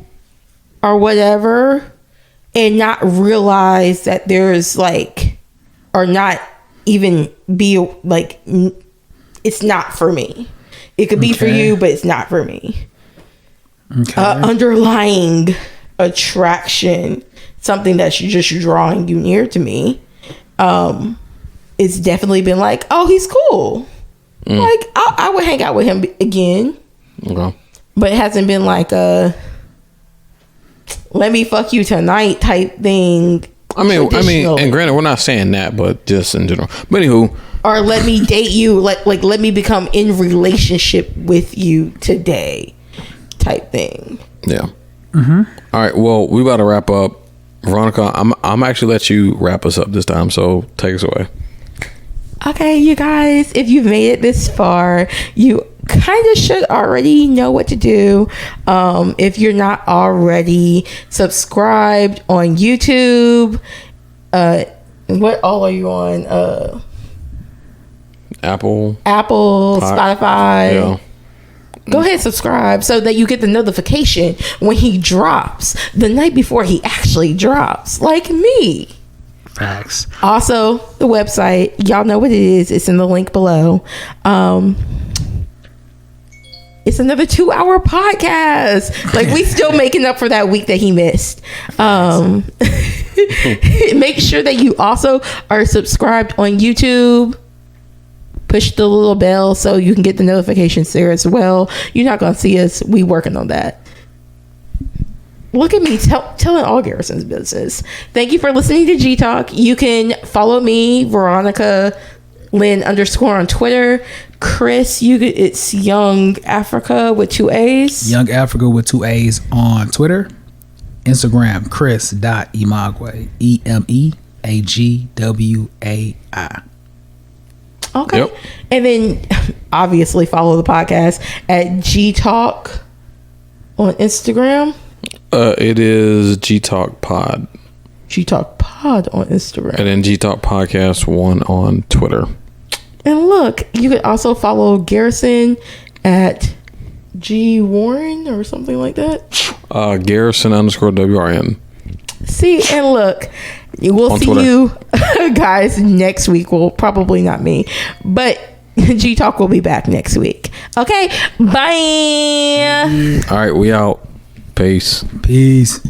or whatever, and not realize that there's like, or not even be like, it's not for me. It could be for you, but it's not for me. Okay. Underlying attraction, something that's just drawing you near to me, it's definitely been like, oh, he's cool. Like I would hang out with him again. Okay. But it hasn't been like a let me fuck you tonight type thing. I mean, and granted, we're not saying that, but just in general. But anywho, or let me date you, like let me become in relationship with you today, type thing. Yeah. Mm-hmm. All right. Well, we about to wrap up. Veronica, I'm actually let you wrap us up this time, so take us away. Okay, you guys, if you've made it this far, you kind of should already know what to do. If you're not already subscribed on YouTube, what all are you on? Apple, Spotify. Yeah. Go ahead, subscribe so that you get the notification when he drops the night before he actually drops, like me. Facts. Also, the website, y'all know what it is. It's in the link below. It's another 2-hour podcast. Like, we still making up for that week that he missed. Make sure that you also are subscribed on YouTube. Push the little bell so you can get the notifications there as well. You're not gonna see us. We working on that. Look at me telling all Garrison's business. Thank you for listening to G Talk. You can follow me, Veronica Lynn _ on Twitter. Chris, it's Young Africa with 2 A's. Young Africa with 2 A's on Twitter. Instagram, Chris.Emagwai. EMEAGWAI. Okay. Yep. And then obviously follow the podcast at G Talk on Instagram. It is G Talk Pod. G Talk Pod on Instagram. And then G Talk Podcast 1 on Twitter. And look, you could also follow Garrison at G Warren or something like that. Garrison _ WRN. See, and look, we'll see you guys next week. Well, probably not me, but G Talk will be back next week. Okay, bye. All right, we out. Peace. Peace.